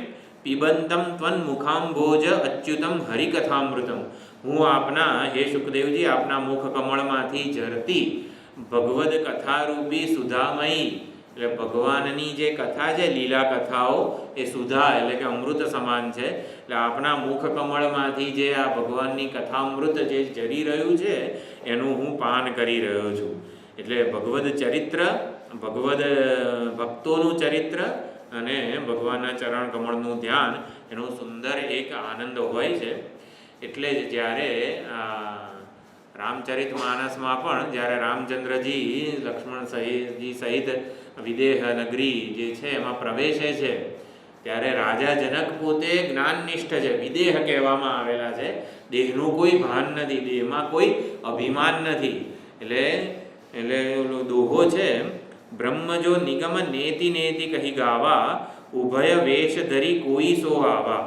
પિબંતમ ત્વન મુખાંભોજ અચ્યુતમ હરિકથામૃતમ. હું આપના, હે સુખદેવજી, આપના મુખ કમળમાંથી ઝરતી ભગવદ કથારૂપી સુધામયી, એટલે ભગવાનની જે કથા છે, લીલા કથાઓ, એ સુધા એટલે કે અમૃત સમાન છે. એટલે આપના મુખ કમળમાંથી જે આ ભગવાનની કથામૃત જે જરી રહ્યું છે એનું હું પાન કરી રહ્યો છું. એટલે ભગવદ ચરિત્ર, ભગવદ ભક્તોનું ચરિત્ર અને ભગવાનના ચરણ કમળનું ધ્યાન, એનો સુંદર એક આનંદ હોય છે. એટલે જ જ્યારે રામચરિત માનસમાં પણ જ્યારે રામચંદ્રજી લક્ષ્મણ સહિત વિદેહ નગરી જે છે એમાં પ્રવેશે છે, ત્યારે રાજા જનક પોતે જ્ઞાનનિષ્ઠ છે. વિદેહ કહેવામાં આવેલા છે. દેહનું કોઈ ભાન નથી, દેહમાં કોઈ અભિમાન નથી. એટલે ઓલો દોહો છે, બ્રહ્મ જો નિગમ નેતિ નેતિ કહી ગાવા, ઉભય વેશ ધરી કોઈ સો આવા,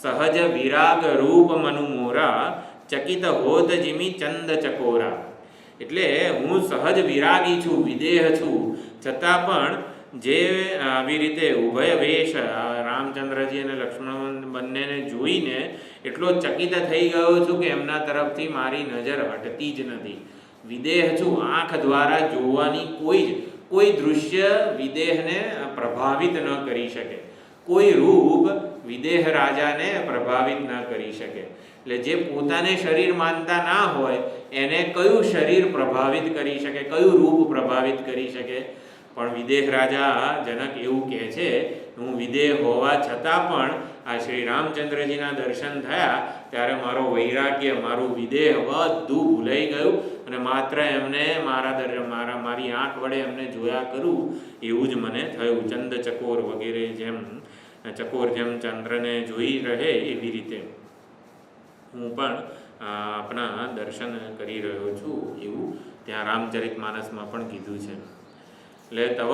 સહજ વિરાગ રૂપ મનુ મોરા, ચકિત હોત જીમી ચંદ ચકોરા. એટલે હું સહજ વિરાગી છું, વિદેહ છું, છતાં પણ જે આવી રીતે ઉભય વેશ રામચંદ્રજી અને લક્ષ્મણ બંનેને જોઈને એટલો ચકિત થઈ ગયો છું કે એમના તરફથી મારી નજર હટતી જ નથી. વિદેહ છું, આંખ દ્વારા જોવાની કોઈ દૃશ્ય વિદેહને પ્રભાવિત ન કરી શકે, કોઈ રૂપ વિદેહ રાજાને પ્રભાવિત ન કરી શકે. એટલે જે પોતાને શરીર માનતા ના હોય એને કયું શરીર પ્રભાવિત કરી શકે, કયું રૂપ પ્રભાવિત કરી શકે? પણ વિદેહ રાજા જનક એવું કહે છે, હું વિદેહ હોવા છતાં પણ આ શ્રી રામચંદ્રજીના દર્શન થયા ત્યારે મારો વૈરાગ્ય, મારું વિદેહ બધું ભૂલાઈ ગયું અને માત્ર એમને મારી આંખ વડે એમને જોયા કરું એવું જ મને થયું. ચંદ ચકોર વગેરે જેમ ચકોર જેમ ચંદ્રને જોઈ રહે એવી રીતે હું પણ આપણા દર્શન કરી રહ્યો છું, એવું ત્યાં રામચરિત માનસમાં પણ કીધું છે. એટલે તવ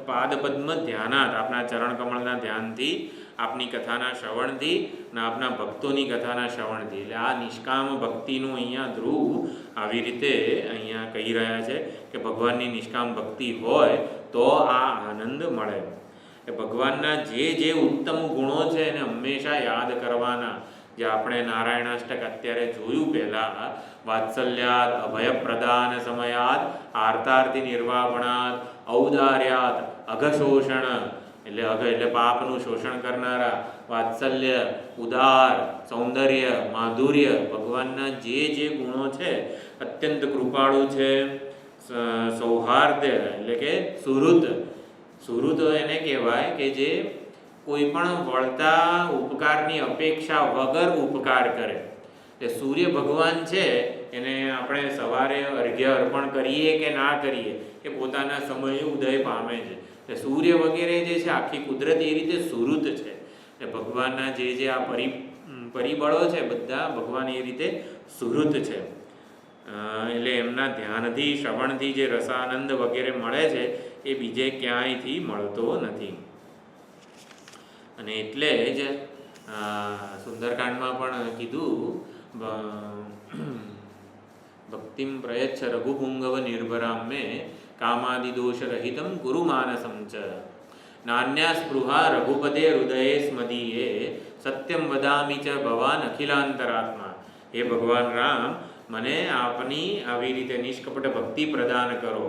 પાદપદ્મ ધ્યાનાત, આપના ચરણ કમળના ધ્યાનથી, આપની કથાના શ્રવણથી અને આપના ભક્તોની કથાના શ્રવણથી, એટલે આ નિષ્કામ ભક્તિનું અહીંયા ધ્રુવ આવી રીતે અહીંયા કહી રહ્યા છે કે ભગવાનની નિષ્કામ ભક્તિ હોય તો આ આનંદ મળે. એ ભગવાનના જે ઉત્તમ ગુણો છે એને હંમેશા યાદ કરવાના. જે આપણે નારાયણાષ્ટક અત્યારે જોયું, પહેલાં વાત્સલ્યાત અભયપ્રદાન સમયાત આર્તાર્થી નિર્વાપણાત ઔદાર્યાત અઘશોષણ, એટલે પાપનું શોષણ કરનારા, વાત્સલ્ય, ઉદાર, સૌંદર્ય, માધુર્ય, ભગવાનના જે ગુણો છે, અત્યંત કૃપાળુ છે, સૌહાર્દ એટલે કે સુહૃદ એને કહેવાય કે જે કોઈ પણ વળતા ઉપકારની અપેક્ષા વગર ઉપકાર કરે. એટલે સૂર્ય ભગવાન છે એને આપણે સવારે અર્ઘ્ય અર્પણ કરીએ કે ના કરીએ એ પોતાના સમયે ઉદય પામે છે. એટલે સૂર્ય વગેરે જે છે આખી કુદરત એ રીતે સુહૃદ છે. એટલે ભગવાનના જે આ પરિબળો છે બધા ભગવાન એ રીતે સુહૃદ છે. એટલે એમના ધ્યાનથી, શ્રવણથી જે રસાનંદ વગેરે મળે છે એ બીજે ક્યાંયથી મળતો નથી. અને એટલે જ સુંદરકાંડમાં પણ કીધું, ભક્તિમ પ્રયચ્છ રઘુપુંગવ નિર્ભરામ મે કામાદિદોષ રહિતમ ગુરુમાનસમ ચ નાન્યા સ્પૃહા રઘુપતે હૃદયે સ્મદીયે સત્યમ વદામિ ચ ભવાન અખિલાંતરાત્મા. હે ભગવાન રામ, મને આપની આવી રીતે નિષ્કપટ ભક્તિ પ્રદાન કરો.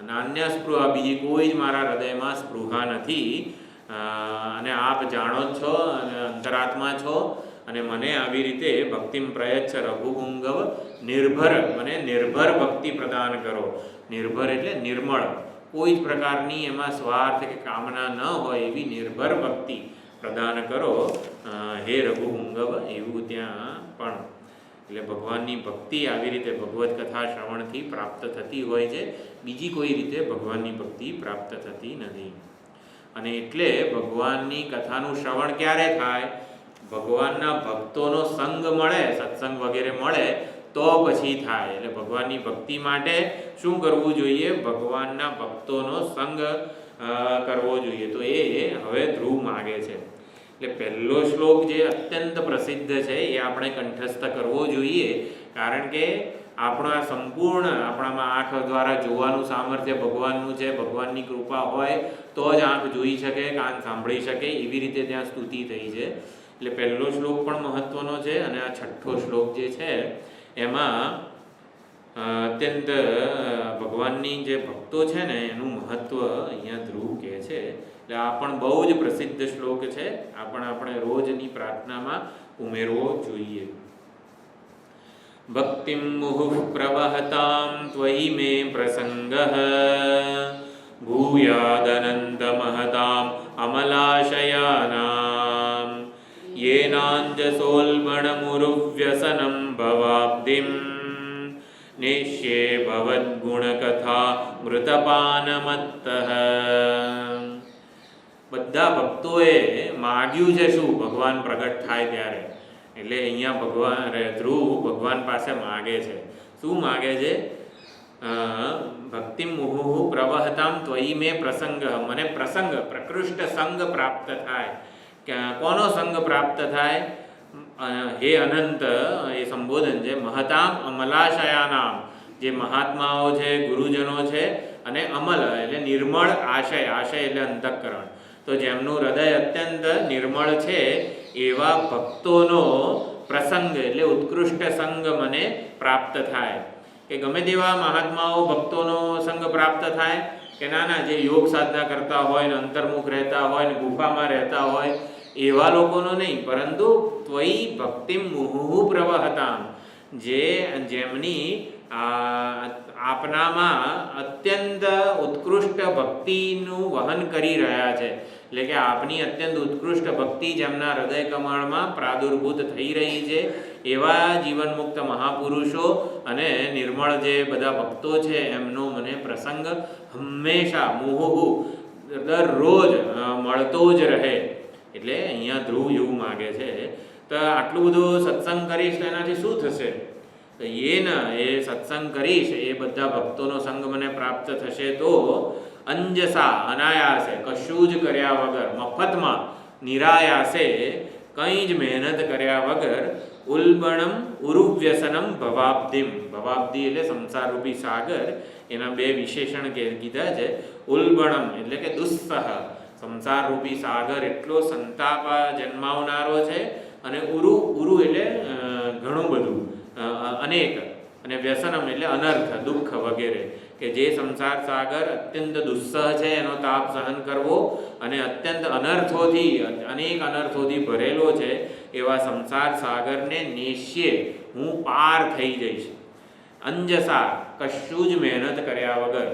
નાન્ય સ્પૃહા, બીજી કોઈ જ મારા હૃદયમાં સ્પૃહા નથી અને આપ જાણો જ છો અને અંતરાત્મા છો. અને મને આવી રીતે ભક્તિમ પ્રયચ્છ રઘુપુંગવ મને નિર્ભર ભક્તિ પ્રદાન કરો. નિર્ભર એટલે નિર્મળ, કોઈ જ પ્રકારની એમાં સ્વાર્થ કે કામના ન હોય એવી નિર્ભર ભક્તિ પ્રદાન કરો હે રઘુપુંગવ. એવું ત્યાં પણ એટલે ભગવાનની ભક્તિ આવી રીતે ભગવદ્ કથા શ્રવણથી પ્રાપ્ત થતી હોય છે, બીજી કોઈ રીતે ભગવાનની ભક્તિ પ્રાપ્ત થતી નથી. અને એટલે ભગવાનની કથાનું શ્રવણ ક્યારે થાય? ભગવાનના ભક્તોનો સંગ મળે, સત્સંગ વગેરે મળે તો પછી થાય. એટલે ભગવાનની ભક્તિ માટે શું કરવું જોઈએ? ભગવાનના ભક્તોનો સંગ કરવો જોઈએ. તો એ હવે ધ્રુવ માગે છે. એટલે પહેલો શ્લોક જે અત્યંત પ્રસિદ્ધ છે એ આપણે કંઠસ્થ કરવો જોઈએ, કારણ કે આપણા સંપૂર્ણ આપણામાં આંખ દ્વારા જોવાનું સામર્થ્ય ભગવાનનું છે, ભગવાનની કૃપા હોય તો જ આંખ જોઈ શકે, કાન સાંભળી શકે, એવી રીતે ત્યાં સ્તુતિ થઈ છે. એટલે પહેલો શ્લોક પણ મહત્વનો છે અને આ છઠ્ઠો શ્લોક જે છે એમાં અત્યંત ભગવાનની જે ભક્તો છે ને એનું મહત્વ અહીંયા ધ્રુવ કહે છે. એટલે આ પણ બહુ જ પ્રસિદ્ધ શ્લોક છે, આ પણ આપણે રોજની પ્રાર્થનામાં ઉમેરવો જોઈએ. ભક્તિમ મુહુઃ પ્રવહતામ ત્વયિ મે પ્રસંગઃ ભૂયાદનંત મહતામ અમલાશયાનામ યેનાંજસોલ્બણમુરુવ્યસનમ ભવાબ્ધિમ નિશ્યે ભવદ્ગુણકથા મૃતપાનમત્તઃ. બધા ભક્તોએ માગ્યું છે શું? ભગવાન પ્રગટ થાય ત્યારે. એટલે અહીંયા ભગવાન ધ્રુવ ભગવાન પાસે માગે છે. શું માગે છે? ભક્તિ મુહુઃ પ્રવહતામ ત્વયિ મે પ્રસંગ, મને પ્રસંગ પ્રકૃષ્ટ સંગ પ્રાપ્ત થાય. કોનો સંગ પ્રાપ્ત થાય? હે અનંત એ સંબોધન છે. મહતામ અમલાશયાનામ, જે મહાત્માઓ છે, ગુરુજનો છે, અને અમલ એટલે નિર્મળ આશય, આશય એટલે અંતઃકરણ, તો જેમનું હૃદય અત્યંત નિર્મળ છે એવા ભક્તોનો પ્રસંગ એટલે ઉત્કૃષ્ટ સંગ મને પ્રાપ્ત થાય. કે ગમે તેવા મહાત્માઓ ભક્તોનો સંગ પ્રાપ્ત થાય કે ના, જે યોગ સાધના કરતા હોય ને અંતર્મુખ રહેતા હોય ને ગુફામાં રહેતા હોય એવા લોકોનો નહીં, પરંતુ ત્વયિ ભક્તિમ મુહુઃ પ્રવહતામ, જેમની આપનામાં અત્યંત ઉત્કૃષ્ટ ભક્તિનું વહન કરી રહ્યા છે. એટલે કે આપની અત્યંત ઉત્કૃષ્ટ ભક્તિ જેમના હૃદય કમળમાં પ્રાદુર્ભૂત થઈ રહી છે એવા જીવનમુક્ત મહાપુરુષો અને નિર્મળ જે બધા ભક્તો છે એમનો મને પ્રસંગ હંમેશા મુહુઃ દરરોજ મળતો જ રહે. એટલે અહીંયા ધ્રુવ એવું માગે છે. તો આટલું બધું સત્સંગ કરીશ તો એનાથી શું થશે? તો એ સત્સંગ કરીશ એ બધા ભક્તોનો સંગ મને પ્રાપ્ત થશે. તો અંજસા અનાયાસે, કશું જ કર્યા વગર, મફતમાં, નિરાયાસે, કંઈ જ મહેનત કર્યા વગર, ઉલ્બણમ ઉરુવ્યસનમ ભવાબ્ધિમ, ભવાબ્ધિ એટલે સંસારરૂપી સાગર, એના બે વિશેષણ કીધા છે. ઉલ્બણમ એટલે કે દુસ્સહ, સંસારરૂપી સાગર એટલો સંતાપ જન્માવનારો છે, અને ઉરુ એટલે ઘણું બધું, અનેક, અને વ્યસનમ એટલે અનર્થ, દુઃખ વગેરે, કે જે સંસાર સાગર અત્યંત દુસ્સહ છે એનો તાપ સહન કરવો અને અત્યંત અનર્થોથી, અનેક અનર્થોથી ભરેલો છે એવા સંસાર સાગરને નેશ્યે હું પાર થઈ જઈશ. અંજસા, કશું જ મહેનત કર્યા વગર.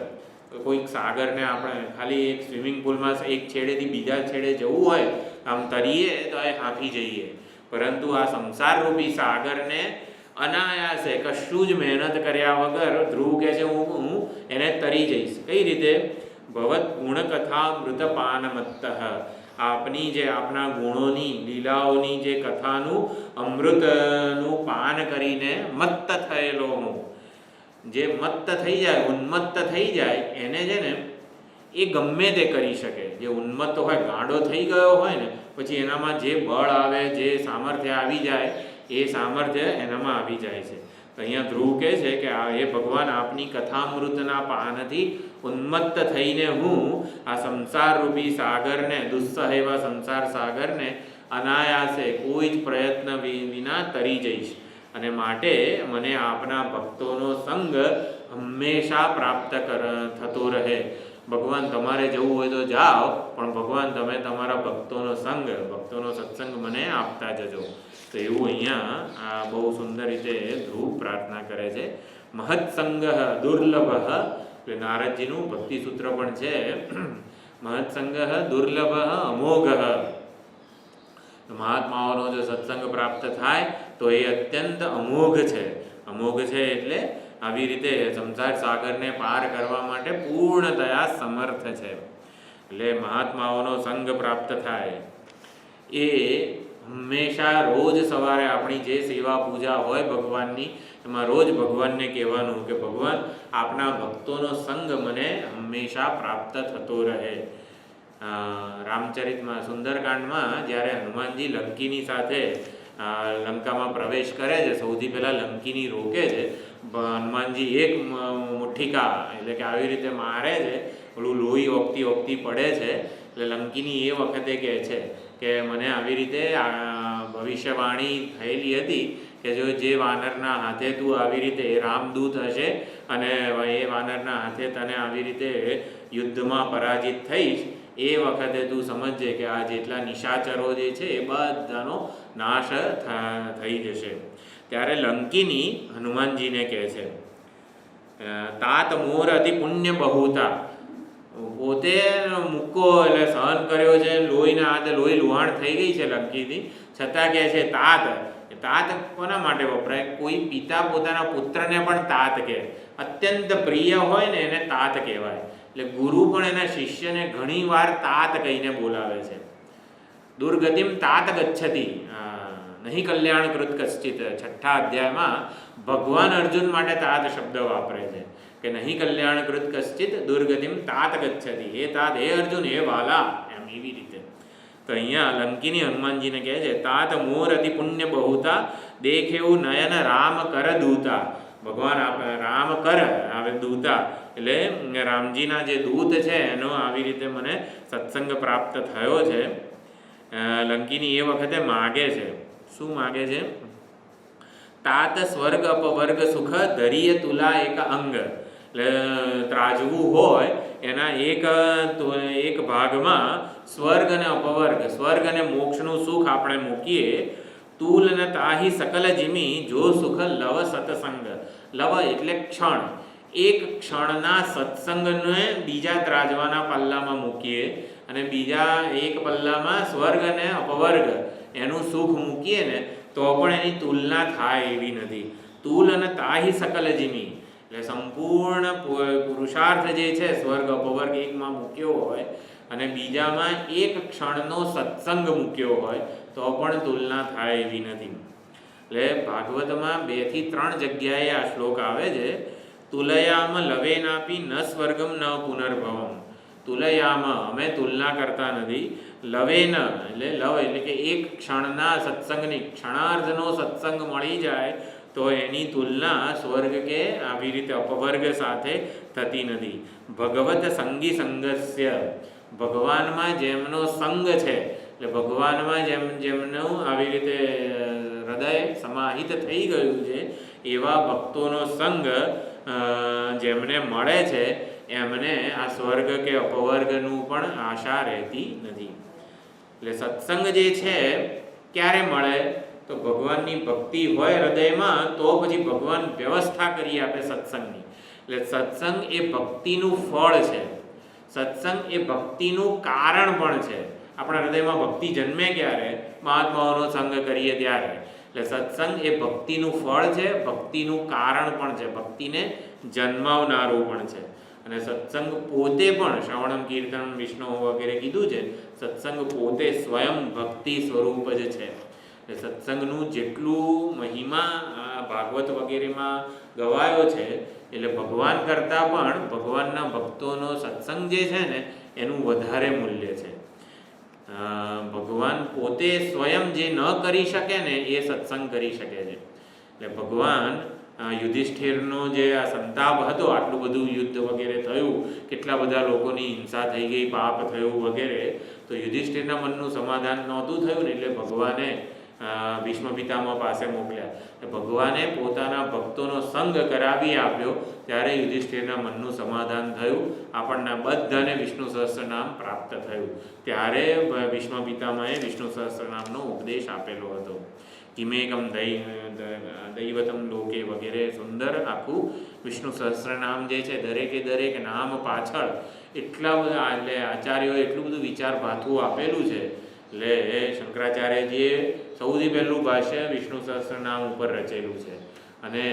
કોઈક સાગરને આપણે ખાલી એક સ્વિમિંગ પુલમાં એક છેડેથી બીજા છેડે જવું હોય, આમ તરીએ તો એ હાંફી જઈએ, પરંતુ આ સંસારરૂપી સાગરને અનાયાસે કશું જ મહેનત કર્યા વગર ધ્રુવ કહે છે હું એને તરી જઈશ. કઈ રીતે? ભવત ગુણકથા મૃતપાનમત્તઃ, આપની જે આપના ગુણોની, લીલાઓની જે કથાનું અમૃતનું પાન કરીને મત્ત થયેલો હું. જે મત્ત થઈ જાય, ઉન્મત્ત થઈ જાય, એને છે ને એ ગમે તે કરી શકે. જે ઉન્મત્ત હોય, ગાંડો થઈ ગયો હોય ને, પછી એનામાં જે બળ આવે, જે સામર્થ્ય આવી જાય, એ સામર્થ્ય એનામાં આવી જાય છે. તો અહીંયા ધ્રુવ કહે છે કે હે ભગવાન, આપની કથામૃતના પાનથી ઉન્મત્ત થઈને હું આ સંસારરૂપી સાગરને, દુસ્સહ એવા સંસાર સાગરને અનાયાસે કોઈ જ પ્રયત્ન વિના તરી જઈશ. અને માટે મને આપના ભક્તોનો સંગ હંમેશા પ્રાપ્ત થતો રહે. ભગવાન, તમારે જવું હોય તો જાઓ, પણ ભગવાન તમે તમારા ભક્તોનો સંગ, ભક્તોનો સત્સંગ મને આપતા જજો. તો એવું અહીંયા આ બહુ સુંદર રીતે ધ્રુવ પ્રાર્થના કરે છે. મહત્સંગ દુર્લભ, એટલે નારદજીનું ભક્તિ સૂત્ર પણ છે. મહત્સંગ દુર્લભ અમોઘ, મહાત્માઓનો જો સત્સંગ પ્રાપ્ત થાય તો એ અત્યંત અમોઘ છે. અમોઘ છે એટલે આવી રીતે સંસાર સાગરને પાર કરવા માટે પૂર્ણતયા સમર્થ છે. એટલે મહાત્માઓનો સંગ પ્રાપ્ત થાય એ હંમેશા રોજ સવારે આપણી જે સેવા પૂજા હોય ભગવાનની, એમાં રોજ ભગવાનને કહેવાનું કે ભગવાન, આપના ભક્તોનો સંગ મને હંમેશા પ્રાપ્ત થતો રહે. રામચરિતમાં, સુંદરકાંડમાં જ્યારે હનુમાનજી લંકીની સાથે લંકામાં પ્રવેશ કરે છે, સૌથી પહેલાં લંકીની રોકે છે. હનુમાનજી એક મુઠ્ઠીકા એટલે કે આવી રીતે મારે છે, પેલું લોહી ઓગતી ઓગતી પડે છે. એટલે લંકીની એ વખતે કહે છે કે મને આવી રીતે ભવિષ્યવાણી થયેલી હતી કે જે વાનરના હાથે તું આવી રીતે રામદૂત હશે અને એ વાનરના હાથે તને આવી રીતે યુદ્ધમાં પરાજિત થઈશ, એ વખતે તું સમજજે કે આ જેટલા નિશાચરો જે છે એ બધાનો નાશ થઈ જશે. ત્યારે લંકીની હનુમાનજીને કહે છે તાત મોર અતિ પુણ્ય બહુતા, પોતે મૂકો એટલે સહન કર્યો છે, લોહીના હાથે લોહી લુહાણ થઈ ગઈ છે લંકીથી, છતાં કહે છે તાત. તાત કોના માટે વપરાય? કોઈ પિતા પોતાના પુત્રને પણ તાત કહે, અત્યંત પ્રિય હોય ને એને તાત કહેવાય. એટલે ગુરુ પણ એના શિષ્યને ઘણી વાર તાત કહીને બોલાવે છે. દુર્ગતિમ તાત ગચ્છતિ નહીં કલ્યાણકૃત કશ્ચિત, 6થા અધ્યાયમાં ભગવાન અર્જુન માટે તાત શબ્દ વાપરે છે કે નહીં કલ્યાણકૃત કશ્ચિત દુર્ગતિમ તાત ગચ્છતિ, હે તાત, હે અર્જુન, હે વાલા, એમ એવી રીતે. તો અહીંયા લંકીની હનુમાનજીને કહે છે તાત મોર અતિ પુણ્ય બહુતા, દેખેવું નયન રામ કર દૂતા. ભગવાન રામ કર આવે દૂતા એટલે રામજીના જે દૂત છે એનો આવી રીતે મને સત્સંગ પ્રાપ્ત થયો છે. લંકીની એ વખતે માગે છે. શું માગે છે? તાત સ્વર્ગ અપવર્ગ સુખ ધરીય તુલા એક અંગ. એટલે ત્રાજવું હોય એના એક ભાગમાં સ્વર્ગ અને અપવર્ગ, સ્વર્ગ અને મોક્ષનું સુખ આપણે મૂકીએ. તુલ ન તાહી સકલ જીમી જો સુખ લવ સત્સંગ. લવ એટલે ક્ષણ, એક ક્ષણના સત્સંગને બીજા ત્રાજવાના પલ્લામાં મૂકીએ અને બીજા એક પલ્લામાં સ્વર્ગ અને અપવર્ગ એનું સુખ મૂકીએ ને તો પણ એની તુલના થાય એવી નથી. તુલ અને તાહી સકલ જીમી એટલે સંપૂર્ણ પુરુષાર્થ જે છે સ્વર્ગ અપવર્ગ એકમાં મૂક્યો હોય અને બીજામાં એક ક્ષણનો સત્સંગ મૂક્યો હોય તો પણ તુલના થાય એવી નથી. એટલે ભાગવતમાં 2 થી 3 જગ્યાએ આ શ્લોક આવે છે. તુલયામ લવેનાપી ન સ્વર્ગમ ન પુનર્ભવમ. તુલયામ અમે તુલના કરતા નથી. લવેન એટલે લવ એટલે કે એક ક્ષણના સત્સંગની, ક્ષણાર્ધનો સત્સંગ મળી જાય તો એની તુલના સ્વર્ગ કે આવી રીતે અપવર્ગ સાથે થતી નથી. ભગવત સંગી સંગસ્ય, ભગવાનમાં જેમનો સંગ છે એટલે ભગવાનમાં જેમનું આવી રીતે હૃદય સમાહિત થઈ ગયું છે એવા ભક્તોનો સંગ જેમને મળે છે એમને આ સ્વર્ગ કે અપવર્ગનું પણ આશા રહેતી નથી. એટલે સત્સંગ જે છે ક્યારે મળે? તો ભગવાનની ભક્તિ હોય હૃદયમાં તો પછી ભગવાન વ્યવસ્થા કરી આપે સત્સંગની. એટલે સત્સંગ એ ભક્તિનું ફળ છે, સત્સંગ એ ભક્તિનું કારણ પણ છે. આપણા હૃદયમાં ભક્તિ જન્મે ક્યારે? મહાત્માઓનો સંગ કરીએ ત્યારે. એટલે સત્સંગ એ ભક્તિનું ફળ છે, ભક્તિનું કારણ પણ છે, ભક્તિને જન્માવનારું પણ છે. અને સત્સંગ પોતે પણ શ્રવણમ કીર્તનમ વિષ્ણુ વગેરે કીધું છે, સત્સંગ પોતે સ્વયં ભક્તિ સ્વરૂપ જ છે. સત્સંગનું જેટલું મહિમા ભાગવત વગેરેમાં ગવાયો છે એટલે ભગવાન કરતાં પણ ભગવાનના ભક્તોનો સત્સંગ જે છે ને એનું વધારે મૂલ્ય છે. ભગવાન પોતે સ્વયં જે ન કરી શકે ને એ સત્સંગ કરી શકે છે. એટલે ભગવાન યુધિષ્ઠિરનો જે આ સંતાપ હતો, આટલું બધું યુદ્ધ વગેરે થયું, કેટલા બધા લોકોની હિંસા થઈ ગઈ, પાપ થયું વગેરે, તો યુધિષ્ઠિરના મનનું સમાધાન નહોતું થયું ને એટલે ભગવાને ભીષ્મ પિતામહ પાસે મોકલ્યા. ભગવાને પોતાના ભક્તોનો સંગ કરાવી આપ્યો ત્યારે યુધિષ્ઠિરના મનનું સમાધાન થયું, આપણને બધાને વિષ્ણુ સહસ્રનામ પ્રાપ્ત થયું. ત્યારે ભીષ્મ પિતામહે વિષ્ણુ સહસ્રનામનો ઉપદેશ આપેલો હતો. કિમેકમ દૈવતમ લોકે વગેરે સુંદર આખું વિષ્ણુ સહસ્રનામ જે છે દરેક નામ પાછળ એટલા બધા એટલે આચાર્યોએ એટલું બધું વિચાર ભાથું આપેલું છે. એટલે શંકરાચાર્યજીએ સૌથી પહેલું ભાષ્ય વિષ્ણુ સહસ્રનામ ઉપર રચેલું છે અને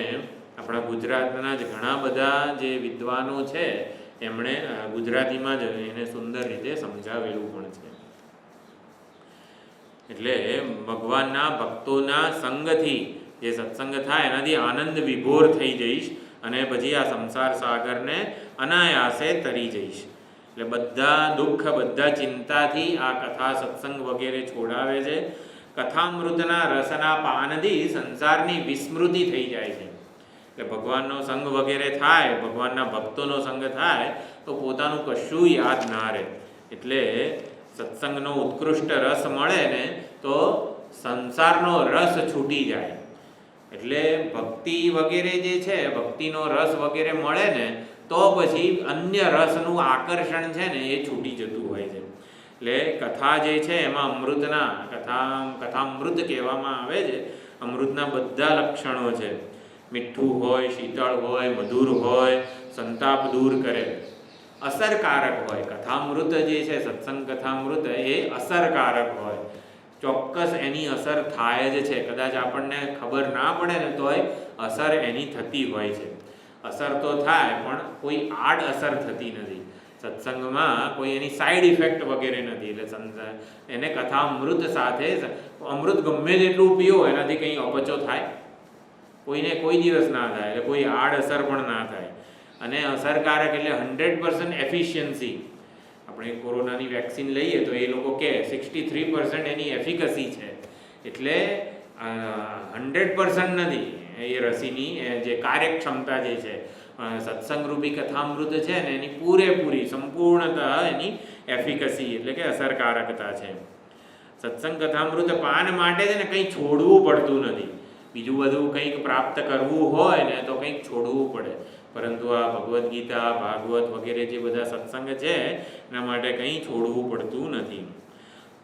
આપણા ગુજરાતના જ ઘણા બધા જે વિદ્વાનો છે એમણે ગુજરાતીમાં જ એને સુંદર રીતે સમજાવેલું પણ છે. એટલે ભગવાનના ભક્તોના સંગથી જે સત્સંગ થાય એનાથી આનંદ વિભોર થઈ જઈશ અને પછી આ સંસાર સાગરને અનાયાસે તરી જઈશ. એટલે બધા દુઃખ, બધા ચિંતાથી આ કથા સત્સંગ વગેરે છોડાવે છે. કથામૃતના રસના પાનથી સંસારની વિસ્મૃતિ થઈ જાય છે. એટલે ભગવાનનો સંગ વગેરે થાય, ભગવાનના ભક્તોનો સંગ થાય તો પોતાનું કશું યાદ ના રહે. એટલે સત્સંગનો ઉત્કૃષ્ટ રસ મળે ને તો સંસારનો રસ છૂટી જાય. એટલે ભક્તિ વગેરે જે છે, ભક્તિનો રસ વગેરે મળે ને તો પછી અન્ય રસનું આકર્ષણ છે ને એ છૂટી જતું હોય છે. એટલે કથા જે છે એમાં અમૃતના કથામૃત કહેવામાં આવે છે. અમૃતના બધા લક્ષણો છે. મીઠું હોય, શીતળ હોય, મધુર હોય, સંતાપ દૂર કરે, અસરકારક હોય. કથામૃત જે છે, સત્સંગ કથામૃત એ અસરકારક હોય. ચોક્કસ એની અસર થાય જ છે. કદાચ આપણને ખબર ના પડે ને તોય અસર એની થતી હોય છે. અસર તો થાય પણ કોઈ આડ અસર થતી નથી. સત્સંગમાં કોઈ એની સાઈડ ઇફેક્ટ વગેરે નથી. એટલે એને કથામૃત સાથે અમૃત ગમે તેટલું પીવો એનાથી કંઈ અપચો થાય? કોઈને કોઈ દિવસ ના થાય. એટલે કોઈ આડ અસર પણ ના થાય. અને અસરકારક એટલે 100% એફિશિયન્સી. આપણે કોરોનાની વેક્સિન લઈએ તો એ લોકો કહે 63% એની એફિકસી છે. એટલે 100% નથી એ રસીની જે કાર્યક્ષમતા જે છે. સત્સંગરૂપી કથામૃત છે ને એની પૂરેપૂરી સંપૂર્ણતઃ એની એફિકસી એટલે કે અસરકારકતા છે. સત્સંગ કથામૃત પાન માટે છે ને કંઈ છોડવું પડતું નથી. બીજું બધું કંઈક પ્રાપ્ત કરવું હોય ને તો કંઈક છોડવું પડે. પરંતુ આ ભગવદ્ ગીતા, ભાગવત વગેરે જે બધા સત્સંગ છે એના માટે કંઈ છોડવું પડતું નથી.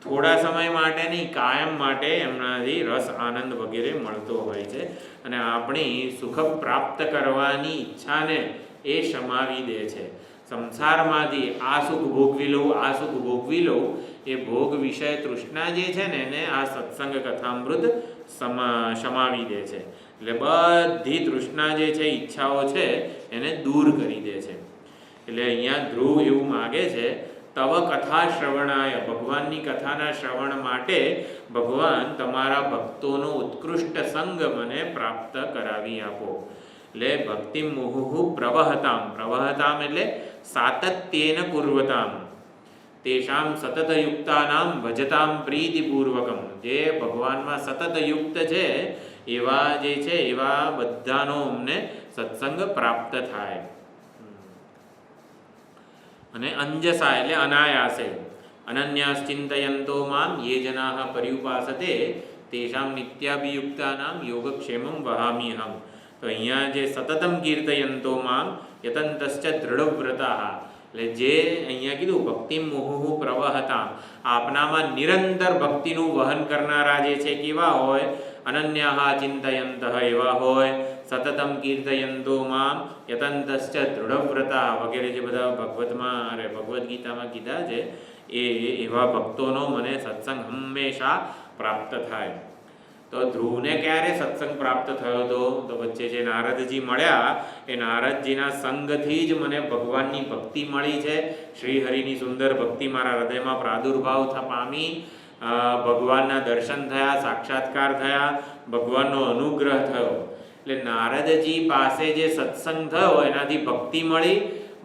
થોડા સમય માટે નહીં, કાયમ માટે એમનાથી રસ આનંદ વગેરે મળતો હોય છે. અને આપણી સુખ પ્રાપ્ત કરવાની ઈચ્છાને એ શમાવી દે છે. સંસારમાંથી આ સુખ ભોગવી લઉં, આ સુખ ભોગવી લઉં, એ ભોગ વિષય તૃષ્ણા જે છે ને એને આ સત્સંગ કથામૃત શમાવી દે છે. એટલે બધી તૃષ્ણા જે છે, ઈચ્છાઓ છે એને દૂર કરી દે છે. એટલે અહીંયા ધ્રુવ એવું માગે છે, તવ કથા શ્રવણાય, ભગવાનની કથાના શ્રવણ માટે ભગવાન તમારા ભક્તોનો ઉત્કૃષ્ટ સંગ મને પ્રાપ્ત કરાવી આપો. એટલે ભક્તિ મુહુઃ પ્રવહતામ, પ્રવહતામ એટલે સાતત્યેન કુર્વતામ, તેષામ સતતયુક્તાનામ ભજતામ પ્રીતિપૂર્વકમ. જે ભગવાનમાં સતત યુક્ત છે એવા જે છે એવા બધાનો અમને સત્સંગ પ્રાપ્ત થાય. અને અંજસા એટલે અનાયાસે, અનન્યાસ ચિંતયંતો મામ યે જનાઃ પર્યુપાસતે તેષામ નિત્યાભિયુક્તાનામ યોગક્ષેમં વહામ્યહમ. તો અહીંયા જે સતતમ કીર્તયંતો મામ યતંતશ્ચ દૃઢવ્રતાઃ, એટલે જે અહીંયા કીધું ભક્તિ મુહુઃ પ્રવહતામ, આપનામાં નિરંતર ભક્તિનું વહન કરનારા જે છે કેવા હોય? અનન્યાઃ ચિંતયંતઃ એવા હોય. સતતમ કીર્તયંતો મામ યતંતશ્ચ દૃઢવ્રતા વગેરે જે બધા ભગવદ્ ગીતામાં કીધા છે એ એવા ભક્તોનો મને સત્સંગ હંમેશા પ્રાપ્ત થાય. તો ધ્રુવને ક્યારે સત્સંગ પ્રાપ્ત થયો હતો? તો વચ્ચે જે નારદજી મળ્યા એ નારદજીના સંગથી જ મને ભગવાનની ભક્તિ મળી છે. શ્રીહરિની સુંદર ભક્તિ મારા હૃદયમાં પ્રાદુર્ભાવ પામી, ભગવાનના દર્શન થયા, સાક્ષાત્કાર થયા, ભગવાનનો અનુગ્રહ થયો. એટલે નારદજી પાસે જે સત્સંગ થયો એનાથી ભક્તિ મળી,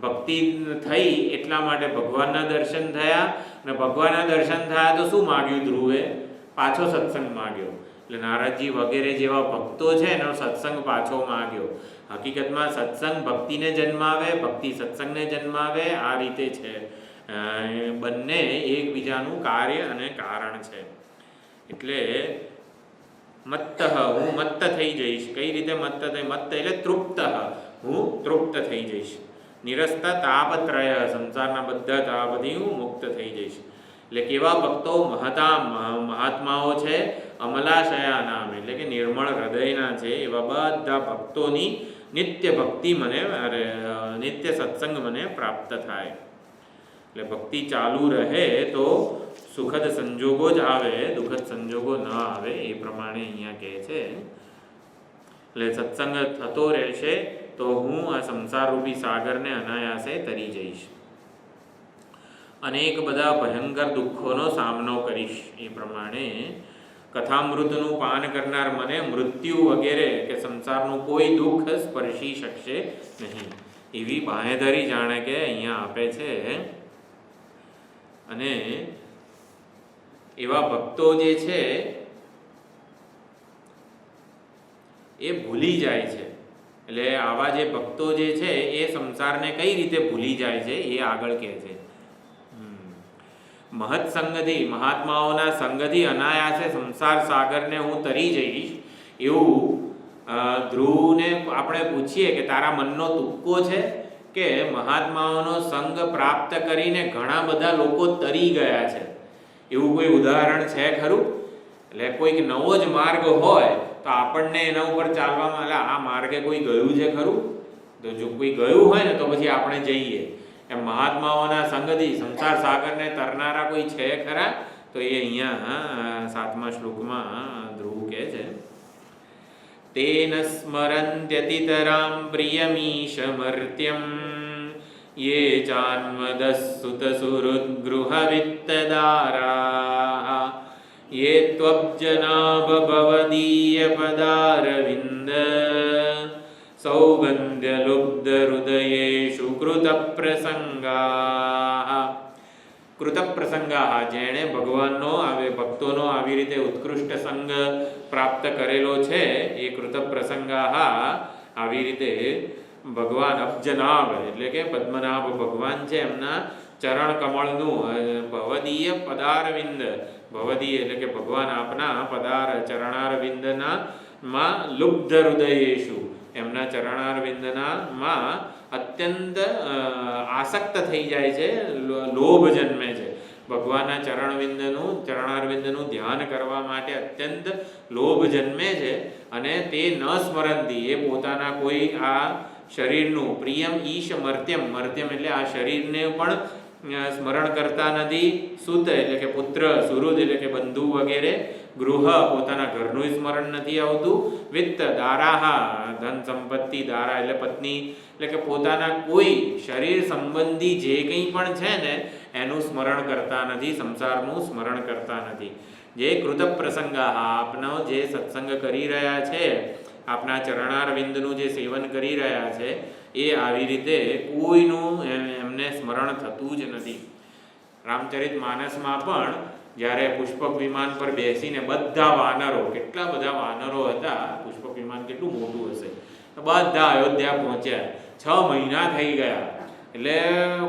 ભક્તિ થઈ એટલા માટે ભગવાનના દર્શન થયા. અને ભગવાનના દર્શન થયા તો શું માગ્યું ધ્રુવે? પાછો સત્સંગ માગ્યો. એટલે નારદજી વગેરે જેવા ભક્તો છે એનો સત્સંગ પાછો માગ્યો. હકીકતમાં સત્સંગ ભક્તિને જન્માવે, ભક્તિ સત્સંગને જન્માવે, આ રીતે છે. બંને એકબીજાનું કાર્ય અને કારણ છે. એટલે મત્ત, હું મત્ત થઈ જઈશ. કઈ રીતે મત્ત થઈ? મત્ત એટલે તૃપ્ત, હું તૃપ્ત થઈ જઈશ. નિરસ્ત તાપત્રય, સંસારના બધા તાપથી હું મુક્ત થઈ જઈશ. એટલે કેવા ભક્તો? મહાત્માઓ છે, અમલાશયા નામ એટલે કે નિર્મળ હૃદયના છે એવા બધા ભક્તોની નિત્ય ભક્તિ મને, નિત્ય સત્સંગ મને પ્રાપ્ત થાય. એટલે ભક્તિ ચાલુ રહે તો સુખદ સંજોગો જ આવે, દુઃખદ સંજોગો ન આવે, એ પ્રમાણે અહીંયા કહે છે. એટલે સત્સંગ થતો રહેશે તો હું આ સંસારરૂપી સાગરને અનાયાસે તરી જઈશ. અનેક બધા ભયંકર દુઃખોનો સામનો કરીશ. એ પ્રમાણે કથામૃતનું પાન કરનાર મને મૃત્યુ વગેરે કે સંસારનું કોઈ દુઃખ સ્પર્શી શકશે નહીં, એવી બાંહેધરી જાણે કે અહીંયા આપે છે. અને એવા ભક્તો જે છે એ ભૂલી જાય છે. એટલે આવા જે ભક્તો જે છે એ સંસારને કઈ રીતે ભૂલી જાય છે એ આગળ કહે છે. મહત સંગથી, મહાત્માઓના સંગથી અનાયાસે સંસાર સાગરને હું તરી જઈશ એવું ધ્રુવને આપણે પૂછીએ કે તારા મનનો તુક્કો છે કે મહાત્માઓનો સંગ પ્રાપ્ત કરીને ઘણા બધા લોકો તરી ગયા છે, એવું કોઈ ઉદાહરણ છે ખરું? એટલે કોઈક નવો જ માર્ગ હોય તો આપણને એના ઉપર ચાલવામાં, એટલે આ માર્ગે કોઈ ગયું છે ખરું? તો જો કોઈ ગયું હોય ને તો પછી આપણે જઈએ. એમ મહાત્માઓના સંગથી સંસાર સાગરને તરનારા કોઈ છે ખરા? તો એ અહીંયા 7મા શ્લોકમાં ધ્રુવ કહે છે, તેન સ્મરન્ત્યતિતરાં પ્રિયમીશમર્ત્યં યે ચાન્વદસ્સુતસુહૃદ્ગૃહવિત્તદારાઃ યે ત્વબ્જનાભવદીયપદારવિન્દ સૌગંધ્યલુબ્ધહૃદયેષુ કૃતપ્રસંગાઃ. કૃતપ્રસંગાઃ, જેણે ભગવાનનો ભક્તોનો આવી રીતે ઉત્કૃષ્ટ સંગ પ્રાપ્ત કરેલો છે એ કૃતપ્રસંગાઃ. આવી રીતે ભગવાન અબ્જનાભ એટલે કે પદ્મનાભ ભગવાન છે એમના ચરણ કમળનું ભવદીય પદારવિંદ, ભવદીય એટલે કે ભગવાન આપના પદાર ચરણારવિંદના માં લુબ્ધ હૃદયેષુ, એમના ચરણારવિંદના માં અત્યંત આસક્ત થઈ જાય છે, લોભ જન્મે છે. ભગવાનના ચરણારવિંદનું ધ્યાન કરવા માટે અત્યંત લોભ જન્મે છે અને તે ન સ્મરંતી, એ પોતાના કોઈ આ શરીરનું પ્રિયમ ઈશ મર્ત્યમ, મર્ત્યમ એટલે આ શરીરને પણ સ્મરણ કરતા નથી. સુત એટલે કે પુત્ર, સુહૃદ એટલે કે બંધુ વગેરે, ગૃહ પોતાના ઘરનું સ્મરણ નથી આવતું, વિત્ત દારાહા ધન સંપત્તિ, દારા એટલે પત્ની એટલે કે પોતાના કોઈ શરીર સંબંધી જે કંઈ પણ છે ને એનું સ્મરણ કરતા નથી, સંસારનું સ્મરણ કરતા નથી. જે કૃત પ્રસંગા, આપનો જે સત્સંગ કરી રહ્યા છે, આપના ચરણારવિંદનું જે સેવન કરી રહ્યા છે એ આવી રીતે કોઈનું એમને સ્મરણ થતું જ નથી. રામચરિત માનસમાં પણ જ્યારે પુષ્પક વિમાન પર બેસીને બધા વાનરો, કેટલા બધા વાનરો હતા, પુષ્પક વિમાન કેટલું મોટું હશે, બધા અયોધ્યા પહોંચ્યા. 6 મહિના થઈ ગયા, એટલે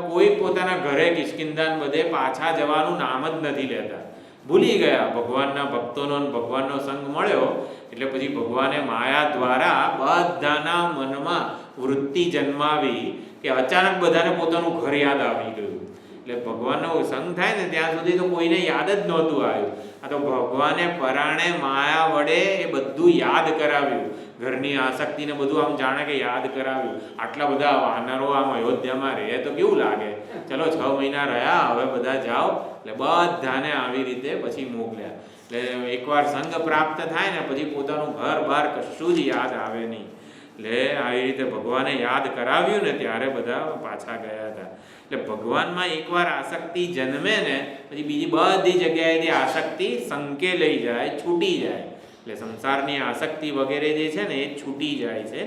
કોઈ પોતાના ઘરે કિષ્કિંધાન બધે પાછા જવાનું નામ જ નથી લેતા, ભૂલી ગયા. ભગવાનના ભક્તોનો ભગવાનનો સંગ મળ્યો એટલે પછી ભગવાને માયા દ્વારા બધાના મનમાં વૃત્તિ જન્માવી કે અચાનક બધાને પોતાનું ઘર યાદ આવી ગયું. એટલે ભગવાનનો સંગ થાય ને ત્યાં સુધી તો કોઈને યાદ જ નહોતું આવ્યું. આ તો ભગવાને પરાણે માયા વડે એ બધું યાદ કરાવ્યું, ઘરની આસક્તિને બધું આમ જાણે કે યાદ કરાવ્યું. આટલા બધા વાનરો આમ અયોધ્યામાં રહે તો કેવું લાગે? ચલો 6 મહિના રહ્યા, હવે બધા જાઓ. એટલે બધાને આવી રીતે પછી મોકલ્યા. એટલે એકવાર સંગ પ્રાપ્ત થાય ને પછી પોતાનું ઘર બહાર કશું જ યાદ આવે નહીં. એટલે આવી રીતે ભગવાને યાદ કરાવ્યું ને ત્યારે બધા પાછા ગયા હતા. એટલે ભગવાનમાં એકવાર આસક્તિ જન્મે ને પછી બીજી બધી જગ્યાએથી આસક્તિ સંકે લઈ જાય, છૂટી જાય. એટલે સંસારની આસક્તિ વગેરે જે છે ને એ છૂટી જાય છે,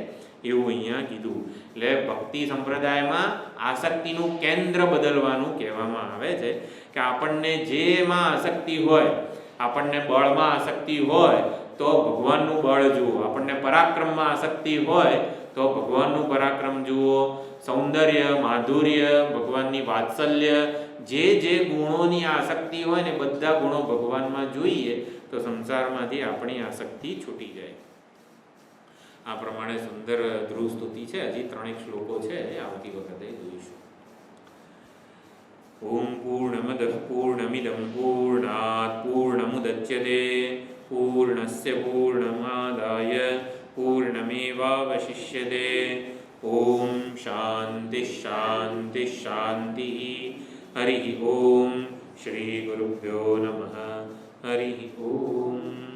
એવું અહીંયા કીધું. એટલે ભક્તિ સંપ્રદાયમાં આસક્તિનું કેન્દ્ર બદલવાનું કહેવામાં આવે છે કે આપણને જેમાં આસક્તિ હોય, આપણને બળમાં આસક્તિ હોય તો ભગવાનનું બળ જુઓ, આપણને પરાક્રમમાં આસક્તિ હોય તો ભગવાનનું પરાક્રમ જુઓ, સૌંદર્ય, માધુર્ય, ભગવાનની વાત્સલ્ય, જે ગુણોની આસક્તિ હોય ને બધા ગુણો ભગવાનમાં જોઈએ તો સંસારમાંથી આપણી આસક્તિ છૂટી જાય. આ પ્રમાણે સુંદર ધ્રુવ સ્તુતિ છે. હજી 3 શ્લોકો છે, આવતી વખતે જોઈશું. ઓમ પૂર્ણમદ પૂર્ણમિદં પૂર્ણાત પૂર્ણમુદચ્યતે પૂર્ણસ્ય પૂર્ણમાદાય પૂર્ણમેવાવશિષ્યતે. ઓમ શાંતિ શાંતિ શાંતિ. હરિ ઓમ. શ્રી ગુરુભ્યો નમઃ. હરિ ઓમ.